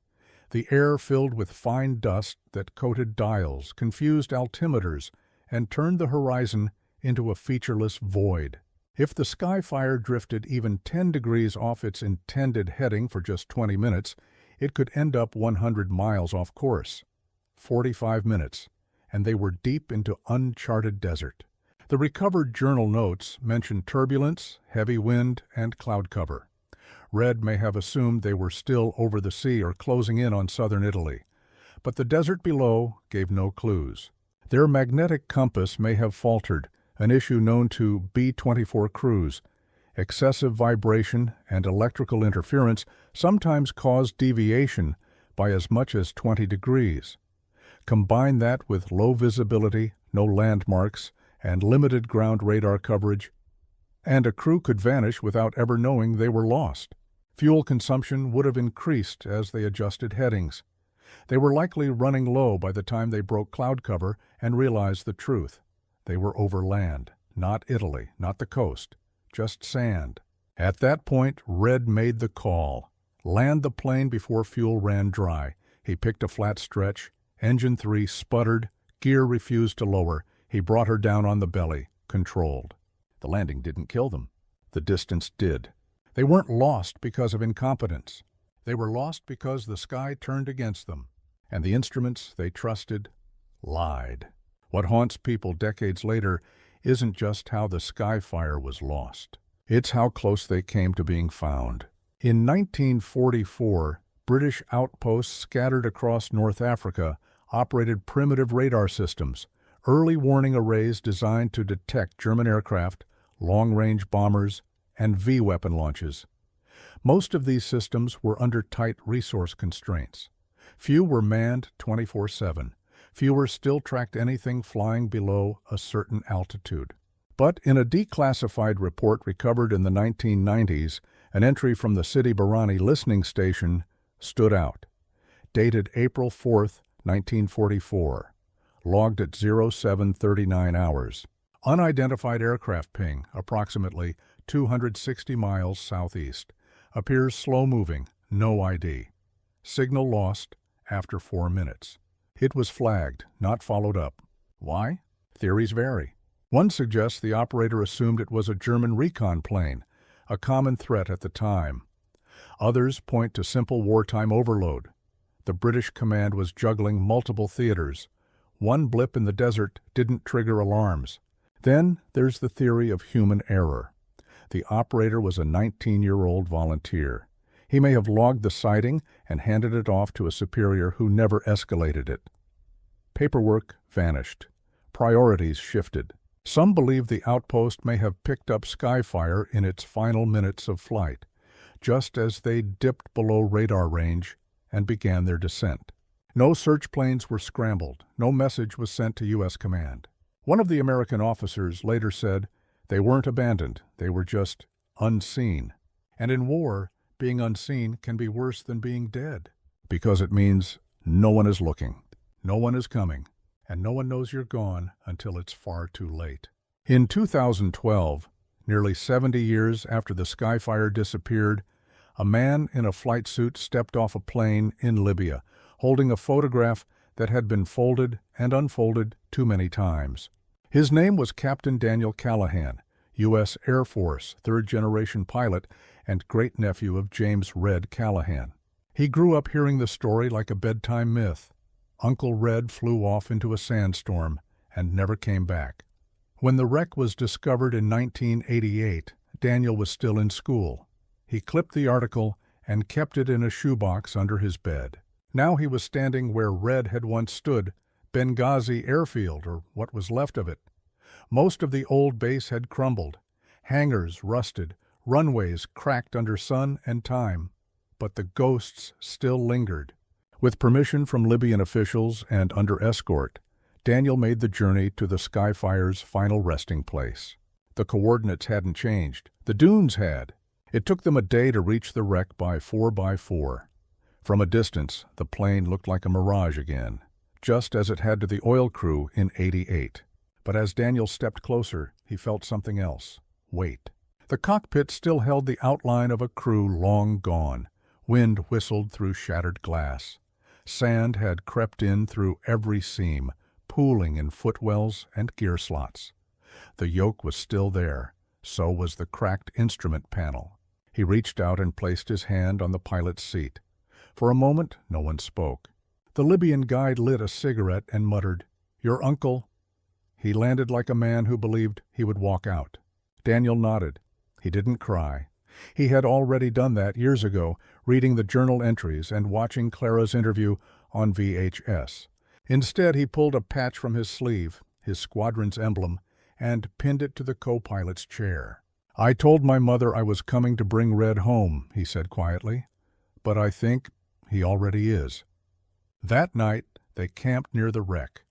S1: The air filled with fine dust that coated dials, confused altimeters, and turned the horizon into a featureless void. If the Skyfire drifted even 10 degrees off its intended heading for just 20 minutes, it could end up 100 miles off course. 45 minutes, and they were deep into uncharted desert. The recovered journal notes mentioned turbulence, heavy wind, and cloud cover. Red may have assumed they were still over the sea or closing in on southern Italy, but the desert below gave no clues. Their magnetic compass may have faltered, an issue known to B-24 crews. Excessive vibration and electrical interference sometimes caused deviation by as much as 20 degrees. Combine that with low visibility, no landmarks, and limited ground radar coverage, and a crew could vanish without ever knowing they were lost. Fuel consumption would have increased as they adjusted headings. They were likely running low by the time they broke cloud cover and realized the truth. They were over land, not Italy, not the coast, just sand. At that point, Red made the call. Land the plane before fuel ran dry. He picked a flat stretch. Engine 3 sputtered. Gear refused to lower. He brought her down on the belly, controlled. The landing didn't kill them. The distance did. They weren't lost because of incompetence. They were lost because the sky turned against them, and the instruments they trusted lied. What haunts people decades later isn't just how the Skyfire was lost. It's how close they came to being found. In 1944, British outposts scattered across North Africa operated primitive radar systems, early warning arrays designed to detect German aircraft, long-range bombers, and V-weapon launches. Most of these systems were under tight resource constraints. Few were manned 24/7. Fewer still tracked anything flying below a certain altitude. But in a declassified report recovered in the 1990s, an entry from the Sidi Barrani listening station stood out. Dated April 4, 1944. Logged at 0739 hours. Unidentified aircraft ping, approximately 260 miles southeast. Appears slow-moving, no ID. Signal lost after 4 minutes. It was flagged, not followed up. Why? Theories vary. One suggests the operator assumed it was a German recon plane, a common threat at the time. Others point to simple wartime overload. The British command was juggling multiple theaters. One blip in the desert didn't trigger alarms. Then there's the theory of human error. The operator was a 19-year-old volunteer. He may have logged the sighting and handed it off to a superior who never escalated it. Paperwork vanished. Priorities shifted. Some believe the outpost may have picked up skyfire in its final minutes of flight, just as they dipped below radar range and began their descent. No search planes were scrambled. No message was sent to U.S. command. One of the American officers later said, "They weren't abandoned, they were just unseen." And in war, being unseen can be worse than being dead, because it means no one is looking, no one is coming, and no one knows you're gone until it's far too late. In 2012, nearly 70 years after the skyfire disappeared, a man in a flight suit stepped off a plane in Libya, holding a photograph that had been folded and unfolded too many times. His name was Captain Daniel Callahan, U.S. Air Force third-generation pilot and great-nephew of James "Red" Callahan. He grew up hearing the story like a bedtime myth. Uncle Red flew off into a sandstorm and never came back. When the wreck was discovered in 1988, Daniel was still in school. He clipped the article and kept it in a shoebox under his bed. Now he was standing where Red had once stood, Benghazi Airfield, or what was left of it. Most of the old base had crumbled. Hangars rusted, runways cracked under sun and time. But the ghosts still lingered. With permission from Libyan officials and under escort, Daniel made the journey to the Skyfire's final resting place. The coordinates hadn't changed. The dunes had. It took them a day to reach the wreck by 4x4. From a distance, the plane looked like a mirage again, just as it had to the oil crew in '88. But as Daniel stepped closer, he felt something else. Weight. The cockpit still held the outline of a crew long gone. Wind whistled through shattered glass. Sand had crept in through every seam, pooling in footwells and gear slots. The yoke was still there. So was the cracked instrument panel. He reached out and placed his hand on the pilot's seat. For a moment, no one spoke. The Libyan guide lit a cigarette and muttered, "Your uncle." He landed like a man who believed he would walk out. Daniel nodded. He didn't cry. He had already done that years ago, reading the journal entries and watching Clara's interview on VHS. Instead, he pulled a patch from his sleeve, his squadron's emblem, and pinned it to the co-pilot's chair. "I told my mother I was coming to bring Red home," he said quietly. "But I think he already is." That night, they camped near the wreck.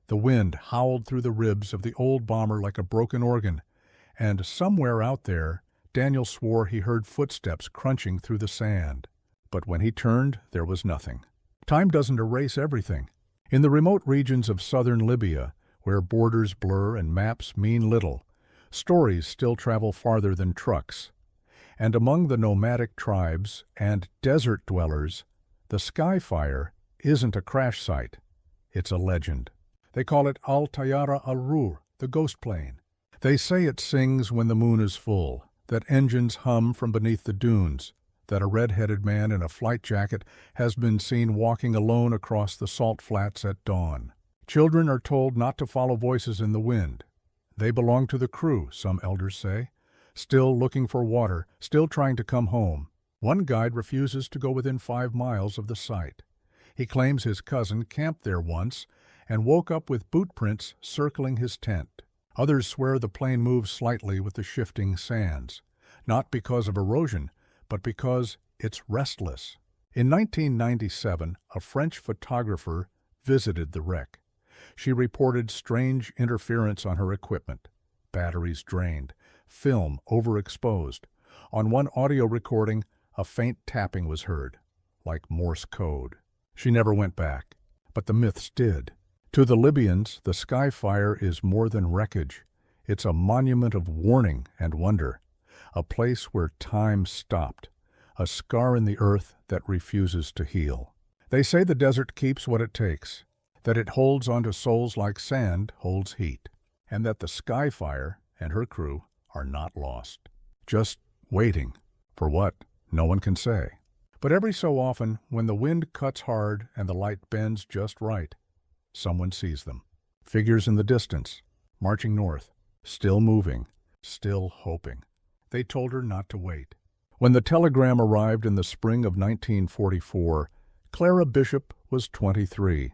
S1: The wind howled through the ribs of the old bomber like a broken organ, and somewhere out there, Daniel swore he heard footsteps crunching through the sand. But when he turned, there was nothing. Time doesn't erase everything. In the remote regions of southern Libya, where borders blur and maps mean little, stories still travel farther than trucks. And among the nomadic tribes and desert dwellers, the Skyfire isn't a crash site. It's a legend. They call it Al-Tayyara al-Ruh, the ghost plane. They say it sings when the moon is full, that engines hum from beneath the dunes, that a red-headed man in a flight jacket has been seen walking alone across the salt flats at dawn. Children are told not to follow voices in the wind. They belong to the crew, some elders say, still looking for water, still trying to come home. One guide refuses to go within 5 miles of the site. He claims his cousin camped there once and woke up with boot prints circling his tent. Others swear the plane moves slightly with the shifting sands, not because of erosion, but because it's restless. In 1997, a French photographer visited the wreck. She reported strange interference on her equipment. Batteries drained, film overexposed. On one audio recording, a faint tapping was heard, like Morse code. She never went back, but the myths did. To the Libyans, the Sky Fire is more than wreckage. It's a monument of warning and wonder, a place where time stopped, a scar in the earth that refuses to heal. They say the desert keeps what it takes, that it holds onto souls like sand holds heat, and that the Sky Fire and her crew are not lost. Just waiting. For what? No one can say. But every so often, when the wind cuts hard and the light bends just right, someone sees them. Figures in the distance, marching north, still moving, still hoping. They told her not to wait. When the telegram arrived in the spring of 1944, Clara Bishop was 23.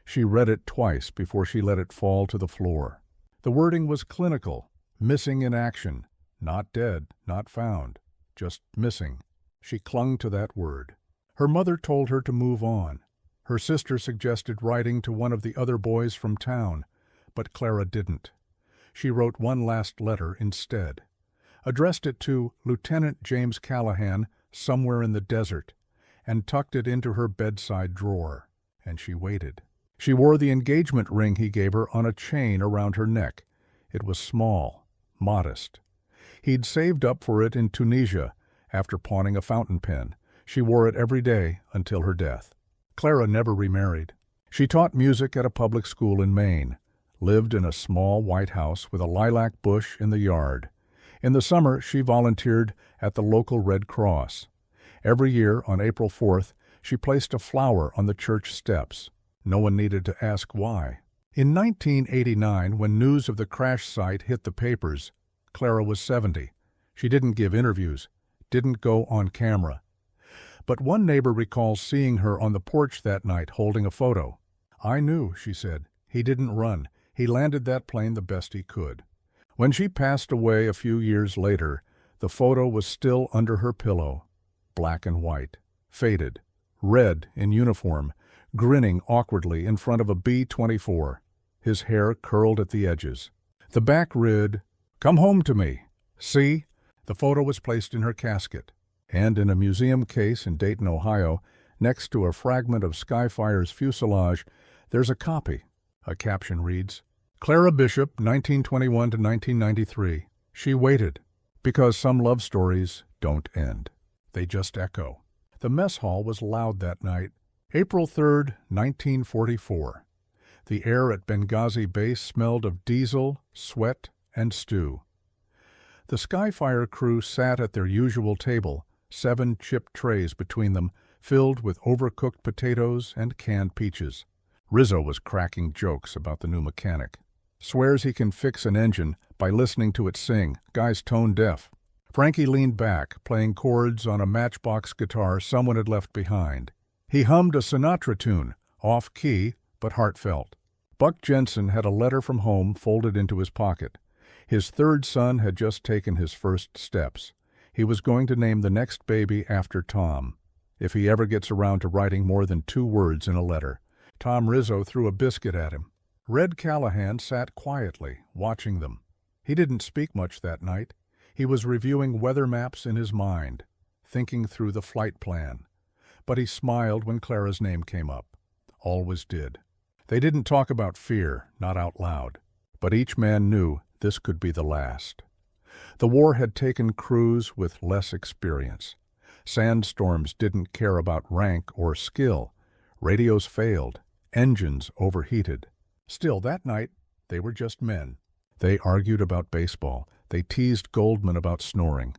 S1: She read it twice before she let it fall to the floor. The wording was clinical, missing in action, not dead, not found, just missing. She clung to that word. Her mother told her to move on. Her sister suggested writing to one of the other boys from town, but Clara didn't. She wrote one last letter instead, addressed it to Lieutenant James Callahan somewhere in the desert, and tucked it into her bedside drawer, and she waited. She wore the engagement ring he gave her on a chain around her neck. It was small, modest. He'd saved up for it in Tunisia after pawning a fountain pen. She wore it every day until her death. Clara never remarried. She taught music at a public school in Maine, lived in a small white house with a lilac bush in the yard. In the summer, she volunteered at the local Red Cross. Every year, on April 4th, she placed a flower on the church steps. No one needed to ask why. In 1989, when news of the crash site hit the papers, Clara was 70. She didn't give interviews, didn't go on camera. But one neighbor recalls seeing her on the porch that night holding a photo. "I knew," she said. "He didn't run. He landed that plane the best he could." When she passed away a few years later, the photo was still under her pillow, black and white, faded, red in uniform, grinning awkwardly in front of a B-24, his hair curled at the edges. The back read, "Come home to me. See?" The photo was placed in her casket, and in a museum case in Dayton, Ohio, next to a fragment of Skyfire's fuselage, there's a copy. A caption reads, "Clara Bishop, 1921 to 1993. She waited, because some love stories don't end. They just echo." The mess hall was loud that night. April 3rd, 1944. The air at Benghazi base smelled of diesel, sweat, and stew. The Skyfire crew sat at their usual table, 7 chipped trays between them, filled with overcooked potatoes and canned peaches. Rizzo was cracking jokes about the new mechanic. Swears he can fix an engine by listening to it sing. Guy's tone deaf. Frankie leaned back, playing chords on a Matchbox guitar someone had left behind. He hummed a Sinatra tune, off-key but heartfelt. Buck Jensen had a letter from home folded into his pocket. His 3rd son had just taken his first steps. He was going to name the next baby after Tom, if he ever gets around to writing more than 2 words in a letter. Tom Rizzo threw a biscuit at him. Red Callahan sat quietly, watching them. He didn't speak much that night. He was reviewing weather maps in his mind, thinking through the flight plan. But he smiled when Clara's name came up. Always did. They didn't talk about fear, not out loud. But each man knew this could be the last. The war had taken crews with less experience. Sandstorms didn't care about rank or skill. Radios failed. Engines overheated. Still, that night, they were just men. They argued about baseball. They teased Goldman about snoring.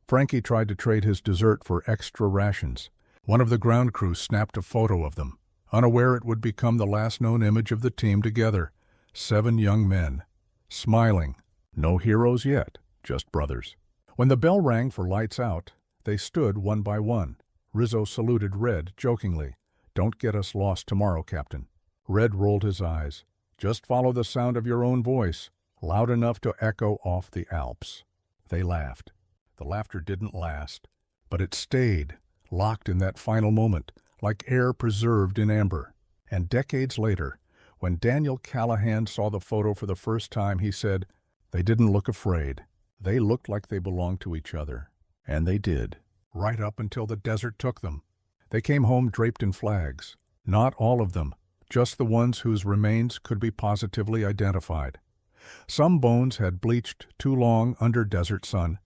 S1: Frankie tried to trade his dessert for extra rations. One of the ground crew snapped a photo of them, unaware it would become the last known image of the team together. 7 young men, smiling. No heroes yet, just brothers. When the bell rang for lights out, they stood one by one. Rizzo saluted Red jokingly. "Don't get us lost tomorrow, Captain." Red rolled his eyes. "Just follow the sound of your own voice, loud enough to echo off the Alps." They laughed. The laughter didn't last, but it stayed, locked in that final moment, like air preserved in amber. And decades later, when Daniel Callahan saw the photo for the first time, he said, "They didn't look afraid. They looked like they belonged to each other." And they did, right up until the desert took them. They came home draped in flags. Not all of them, just the ones whose remains could be positively identified. Some bones had bleached too long under desert sun.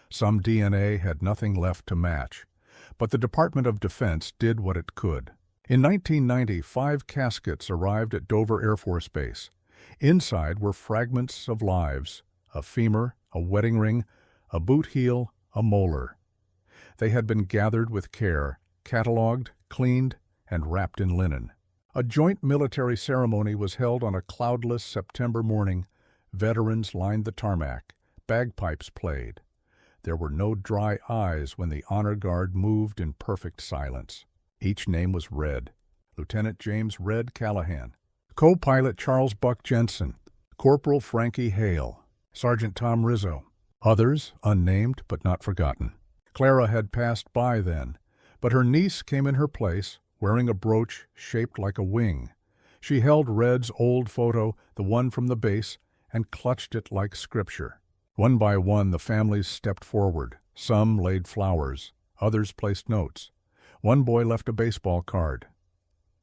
S1: Some DNA had nothing left to match. But the Department of Defense did what it could. In 1990, 5 caskets arrived at Dover Air Force Base. Inside were fragments of lives: a femur, a wedding ring, a boot heel, a molar. They had been gathered with care, catalogued, cleaned, and wrapped in linen. A joint military ceremony was held on a cloudless September morning. Veterans lined the tarmac. Bagpipes played. There were no dry eyes when the honor guard moved in perfect silence. Each name was Red. Lieutenant James "Red" Callahan, Co-Pilot Charles "Buck" Jensen, Corporal Frankie Hale, Sergeant Tom Rizzo. Others, unnamed but not forgotten. Clara had passed by then, but her niece came in her place, wearing a brooch shaped like a wing. She held Red's old photo, the one from the base, and clutched it like scripture. One by one the families stepped forward. Some laid flowers. Others placed notes. One boy left a baseball card.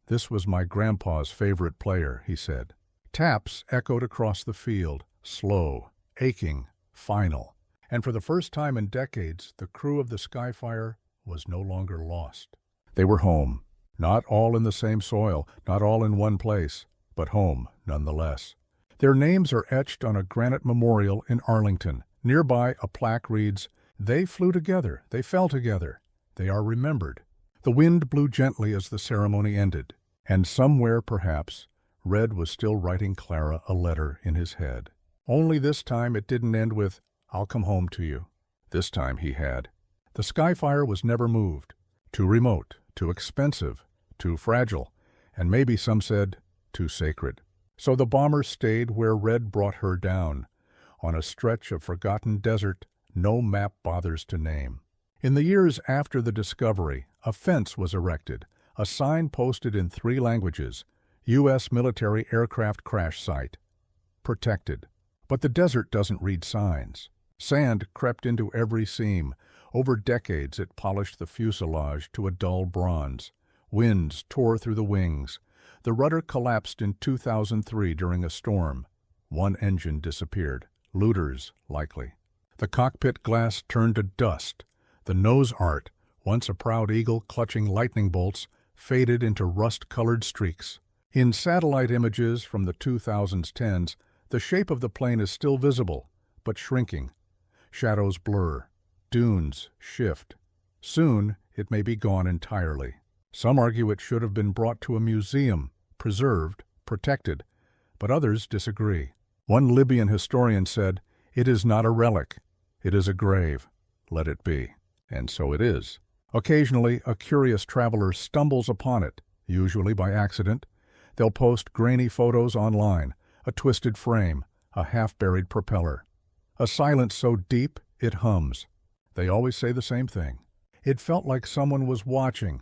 S1: "This was my grandpa's favorite player," he said. Taps echoed across the field, slow, aching, final. And for the first time in decades, the crew of the Skyfire was no longer lost. They were home. Not all in the same soil, not all in one place, but home nonetheless. Their names are etched on a granite memorial in Arlington. Nearby, a plaque reads, "They flew together, they fell together, they are remembered." The wind blew gently as the ceremony ended, and somewhere, perhaps, Red was still writing Clara a letter in his head. Only this time it didn't end with, "I'll come home to you." This time he had. The Skyfire was never moved. Too remote, too expensive, too fragile, and maybe some said, too sacred. So the bomber stayed where Red brought her down, on a stretch of forgotten desert no map bothers to name. In the years after the discovery, a fence was erected, a sign posted in 3 languages, U.S. military aircraft crash site. Protected. But the desert doesn't read signs. Sand crept into every seam. Over decades it polished the fuselage to a dull bronze. Winds tore through the wings. The rudder collapsed in 2003 during a storm. One engine disappeared. Looters, likely. The cockpit glass turned to dust. The nose art, once a proud eagle clutching lightning bolts, faded into rust-colored streaks. In satellite images from the 2010s, the shape of the plane is still visible, but shrinking. Shadows blur. Dunes shift. Soon, it may be gone entirely. Some argue it should have been brought to a museum, preserved, protected, but others disagree. One Libyan historian said, "It is not a relic. It is a grave. Let it be." And so it is. Occasionally, a curious traveler stumbles upon it, usually by accident. They'll post grainy photos online, a twisted frame, a half-buried propeller. A silence so deep it hums. They always say the same thing. It felt like someone was watching.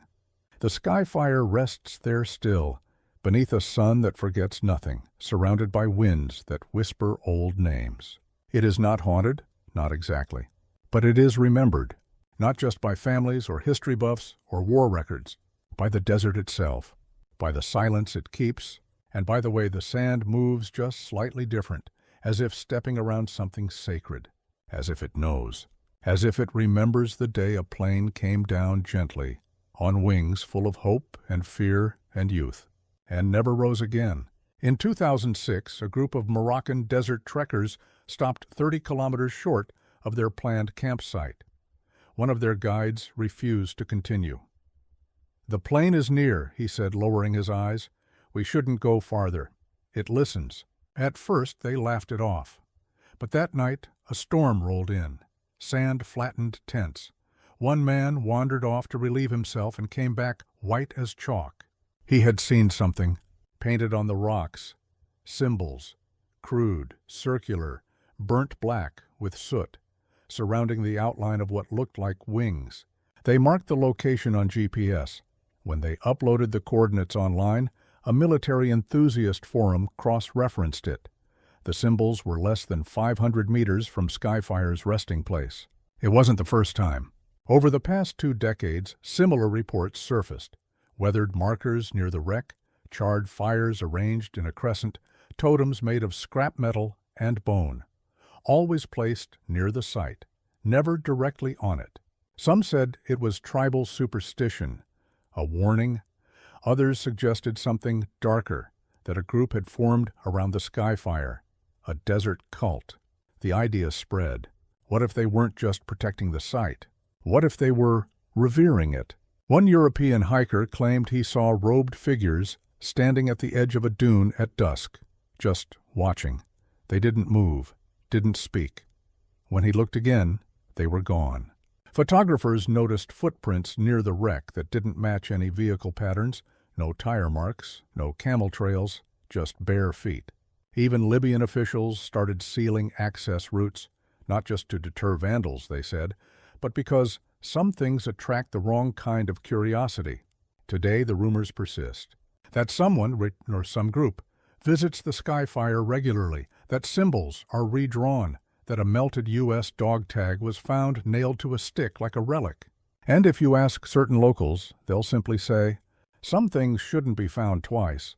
S1: The Skyfire rests there still, beneath a sun that forgets nothing, surrounded by winds that whisper old names. It is not haunted, not exactly, but it is remembered, not just by families or history buffs or war records, by the desert itself, by the silence it keeps, and by the way the sand moves just slightly different, as if stepping around something sacred, as if it knows, as if it remembers the day a plane came down gently, on wings full of hope and fear and youth, and never rose again. In 2006, a group of Moroccan desert trekkers stopped 30 kilometers short of their planned campsite. One of their guides refused to continue. "The plane is near," he said, lowering his eyes. "We shouldn't go farther. It listens." At first they laughed it off. But that night a storm rolled in. Sand flattened tents. One man wandered off to relieve himself and came back white as chalk. He had seen something, painted on the rocks, symbols, crude, circular, burnt black with soot, surrounding the outline of what looked like wings. They marked the location on GPS. When they uploaded the coordinates online, a military enthusiast forum cross-referenced it. The symbols were less than 500 meters from Skyfire's resting place. It wasn't the first time. Over the past 2 decades, similar reports surfaced. Weathered markers near the wreck, charred fires arranged in a crescent, totems made of scrap metal and bone. Always placed near the site, never directly on it. Some said it was tribal superstition, a warning. Others suggested something darker, that a group had formed around the Skyfire, a desert cult. The idea spread. What if they weren't just protecting the site? What if they were revering it? One European hiker claimed he saw robed figures standing at the edge of a dune at dusk, just watching. They didn't move, didn't speak. When he looked again, they were gone. Photographers noticed footprints near the wreck that didn't match any vehicle patterns, no tire marks, no camel trails, just bare feet. Even Libyan officials started sealing access routes, not just to deter vandals, they said, but because some things attract the wrong kind of curiosity. Today, the rumors persist. That someone, or some group, visits the Skyfire regularly, that symbols are redrawn, that a melted U.S. dog tag was found nailed to a stick like a relic. And if you ask certain locals, they'll simply say, some things shouldn't be found twice.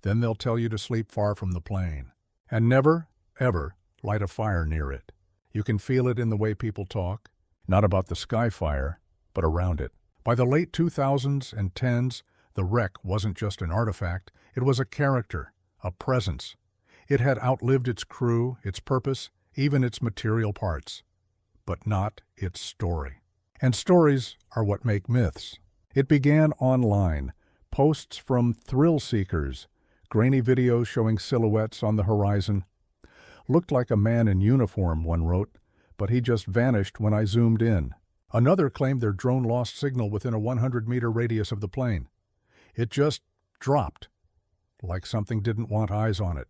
S1: Then they'll tell you to sleep far from the plane. And never, ever light a fire near it. You can feel it in the way people talk, not about the Skyfire, but around it. By the late 2000s and 10s, the wreck wasn't just an artifact, it was a character, a presence. It had outlived its crew, its purpose, even its material parts, but not its story. And stories are what make myths. It began online, posts from thrill seekers, grainy videos showing silhouettes on the horizon. Looked like a man in uniform, one wrote, but he just vanished when I zoomed in. Another claimed their drone lost signal within a 100-meter radius of the plane. It just dropped, like something didn't want eyes on it.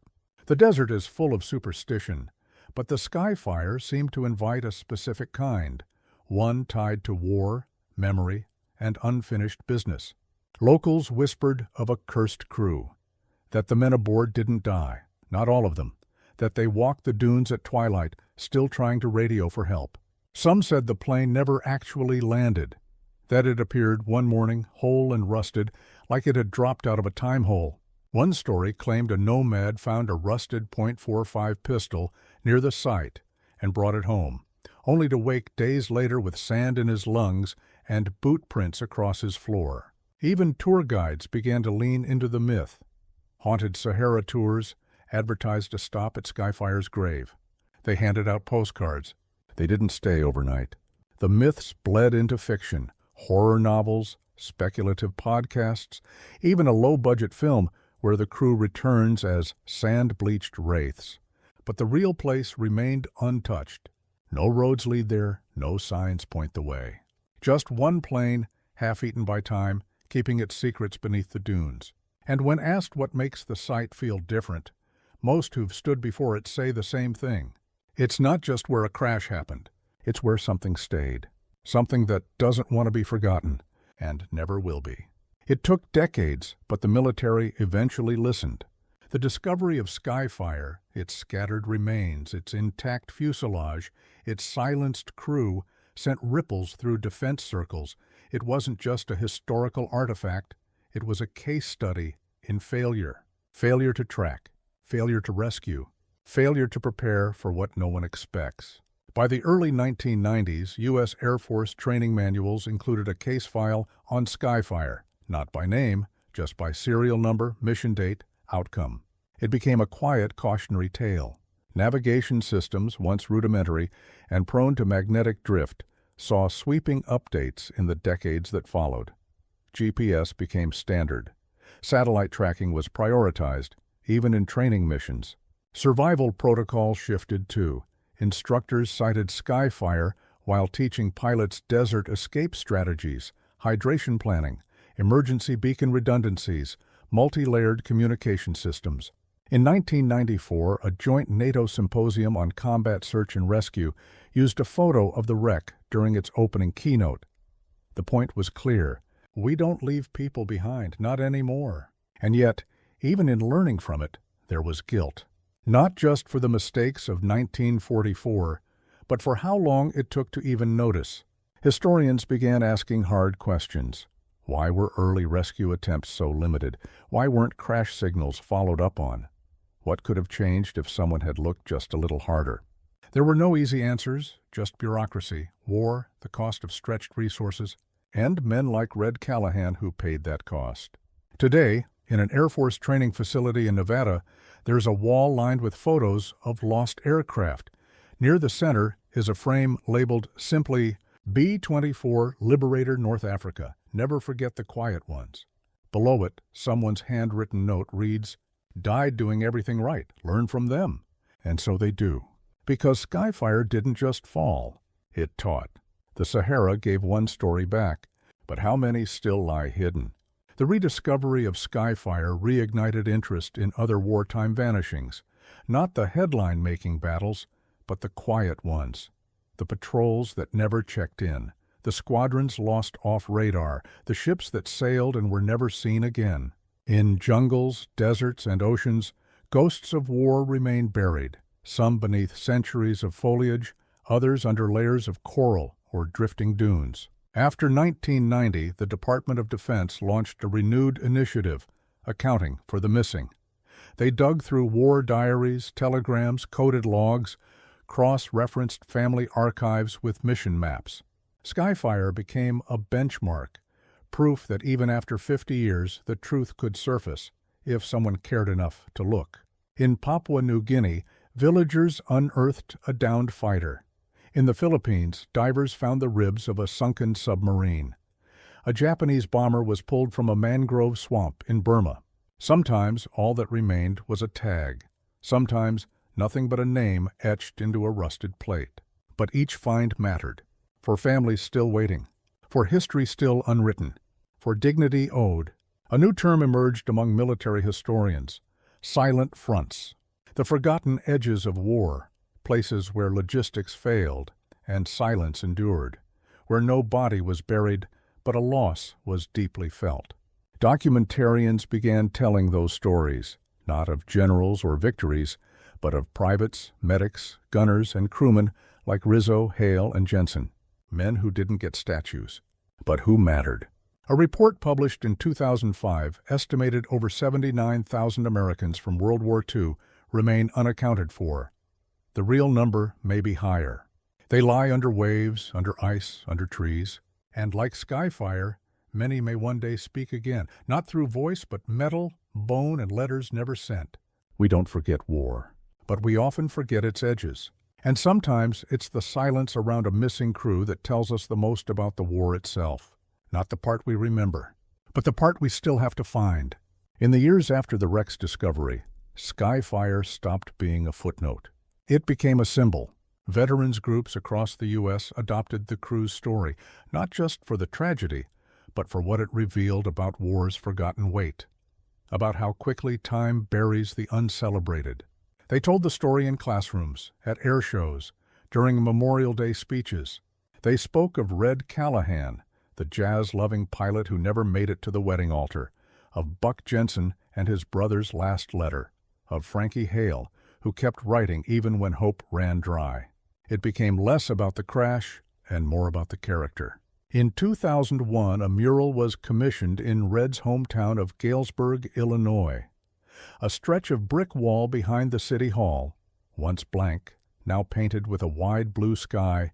S1: The desert is full of superstition, but the Skyfire seemed to invite a specific kind, one tied to war, memory, and unfinished business. Locals whispered of a cursed crew, that the men aboard didn't die, not all of them, that they walked the dunes at twilight, still trying to radio for help. Some said the plane never actually landed, that it appeared one morning whole and rusted, like it had dropped out of a time hole. One story claimed a nomad found a rusted .45 pistol near the site and brought it home, only to wake days later with sand in his lungs and boot prints across his floor. Even tour guides began to lean into the myth. Haunted Sahara tours advertised a stop at Skyfire's grave. They handed out postcards. They didn't stay overnight. The myths bled into fiction, horror novels, speculative podcasts, even a low-budget film where the crew returns as sand-bleached wraiths. But the real place remained untouched. No roads lead there, no signs point the way. Just one plane, half-eaten by time, keeping its secrets beneath the dunes. And when asked what makes the site feel different, most who've stood before it say the same thing. It's not just where a crash happened. It's where something stayed. Something that doesn't want to be forgotten, and never will be. It took decades, but the military eventually listened. The discovery of Skyfire, its scattered remains, its intact fuselage, its silenced crew, sent ripples through defense circles. It wasn't just a historical artifact. It was a case study in failure. Failure to track, failure to rescue, failure to prepare for what no one expects. By the early 1990s, U.S. Air Force training manuals included a case file on Skyfire, not by name, just by serial number, mission date, outcome. It became a quiet cautionary tale. Navigation systems, once rudimentary and prone to magnetic drift, saw sweeping updates in the decades that followed. GPS became standard. Satellite tracking was prioritized, even in training missions. Survival protocols shifted too. Instructors cited Skyfire while teaching pilots desert escape strategies, hydration planning, emergency beacon redundancies, multi-layered communication systems. In 1994, a joint NATO symposium on combat search and rescue used a photo of the wreck during its opening keynote. The point was clear. We don't leave people behind, not anymore. And yet, even in learning from it, there was guilt. Not just for the mistakes of 1944, but for how long it took to even notice. Historians began asking hard questions. Why were early rescue attempts so limited? Why weren't crash signals followed up on? What could have changed if someone had looked just a little harder? There were no easy answers, just bureaucracy, war, the cost of stretched resources, and men like Red Callahan who paid that cost. Today, in an Air Force training facility in Nevada, there's a wall lined with photos of lost aircraft. Near the center is a frame labeled simply B-24 Liberator North Africa. Never forget the quiet ones. Below it, someone's handwritten note reads, "Died doing everything right. Learn from them." And so they do. Because Skyfire didn't just fall. It taught. The Sahara gave one story back, but how many still lie hidden? The rediscovery of Skyfire reignited interest in other wartime vanishings. Not the headline-making battles, but the quiet ones. The patrols that never checked in. The squadrons lost off radar. The ships that sailed and were never seen again. In jungles, deserts, and oceans, ghosts of war remain buried, some beneath centuries of foliage, others under layers of coral or drifting dunes. After 1990, the Department of Defense launched a renewed initiative, Accounting for the Missing. They dug through war diaries, telegrams, coded logs, cross-referenced family archives with mission maps. Skyfire became a benchmark, proof that even after 50 years, the truth could surface, if someone cared enough to look. In Papua New Guinea, villagers unearthed a downed fighter. In the Philippines, divers found the ribs of a sunken submarine. A Japanese bomber was pulled from a mangrove swamp in Burma. Sometimes all that remained was a tag. Sometimes nothing but a name etched into a rusted plate. But each find mattered. For families still waiting. For history still unwritten. For dignity owed. A new term emerged among military historians. Silent fronts. The forgotten edges of war. Places where logistics failed and silence endured. Where no body was buried, but a loss was deeply felt. Documentarians began telling those stories, not of generals or victories, but of privates, medics, gunners, and crewmen like Rizzo, Hale, and Jensen. Men who didn't get statues, but who mattered. A report published in 2005 estimated over 79,000 Americans from World War II remain unaccounted for. The real number may be higher. They lie under waves, under ice, under trees. And like Skyfire, many may one day speak again, not through voice, but metal, bone, and letters never sent. We don't forget war, but we often forget its edges. And sometimes it's the silence around a missing crew that tells us the most about the war itself. Not the part we remember, but the part we still have to find. In the years after the wreck's discovery, Skyfire stopped being a footnote. It became a symbol. Veterans groups across the U.S. adopted the crew's story, not just for the tragedy, but for what it revealed about war's forgotten weight, about how quickly time buries the uncelebrated. They told the story in classrooms, at air shows, during Memorial Day speeches. They spoke of Red Callahan, the jazz-loving pilot who never made it to the wedding altar, of Buck Jensen and his brother's last letter, of Frankie Hale, who kept writing even when hope ran dry. It became less about the crash and more about the character. In 2001, a mural was commissioned in Red's hometown of Galesburg, Illinois. A stretch of brick wall behind the city hall, once blank, now painted with a wide blue sky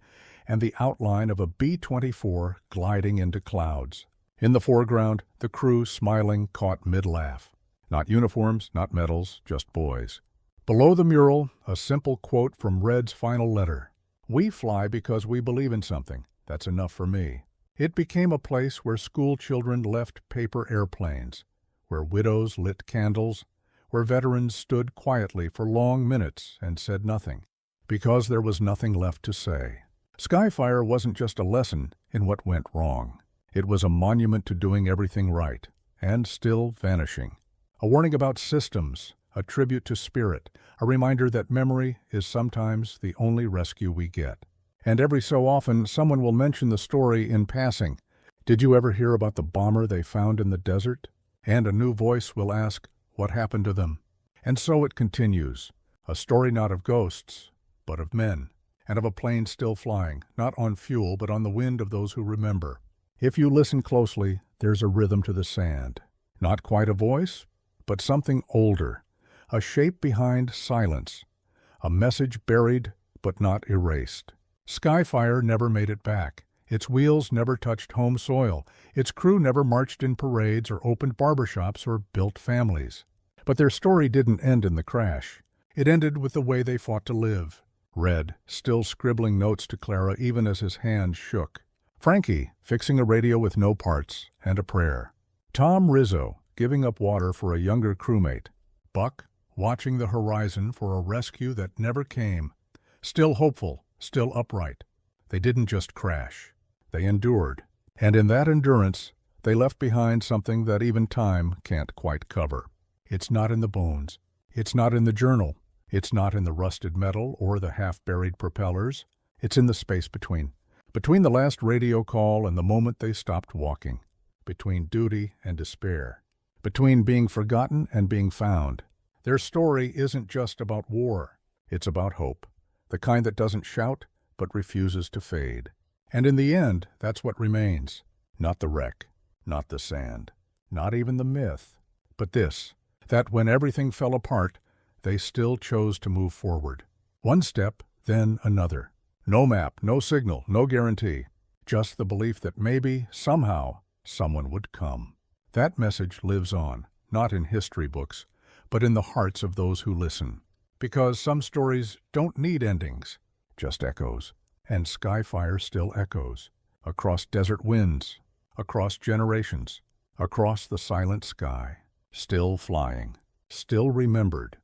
S1: and the outline of a B-24 gliding into clouds. In the foreground, the crew smiling caught mid-laugh. Not uniforms, not medals, just boys. Below the mural, a simple quote from Red's final letter. "We fly because we believe in something. That's enough for me." It became a place where school children left paper airplanes, where widows lit candles, where veterans stood quietly for long minutes and said nothing, because there was nothing left to say. Skyfire wasn't just a lesson in what went wrong. It was a monument to doing everything right, and still vanishing. A warning about systems, a tribute to spirit, a reminder that memory is sometimes the only rescue we get. And every so often, someone will mention the story in passing. Did you ever hear about the bomber they found in the desert? And a new voice will ask, what happened to them? And so it continues, a story not of ghosts, but of men, and of a plane still flying, not on fuel, but on the wind of those who remember. If you listen closely, there's a rhythm to the sand. Not quite a voice, but something older, a shape behind silence, a message buried but not erased. Skyfire never made it back. Its wheels never touched home soil. Its crew never marched in parades or opened barbershops or built families. But their story didn't end in the crash. It ended with the way they fought to live. Red, still scribbling notes to Clara even as his hands shook. Frankie, fixing a radio with no parts and a prayer. Tom Rizzo, giving up water for a younger crewmate. Buck, watching the horizon for a rescue that never came. Still hopeful, still upright. They didn't just crash. They endured. And in that endurance, they left behind something that even time can't quite cover. It's not in the bones. It's not in the journal. It's not in the rusted metal or the half-buried propellers. It's in the space between. Between the last radio call and the moment they stopped walking. Between duty and despair. Between being forgotten and being found. Their story isn't just about war. It's about hope. The kind that doesn't shout, but refuses to fade. And in the end, that's what remains. Not the wreck, not the sand, not even the myth, but this, that when everything fell apart, they still chose to move forward. One step, then another. No map, no signal, no guarantee. Just the belief that maybe, somehow, someone would come. That message lives on, not in history books, but in the hearts of those who listen. Because some stories don't need endings, just echoes. And Skyfire still echoes, across desert winds, across generations, across the silent sky, still flying, still remembered,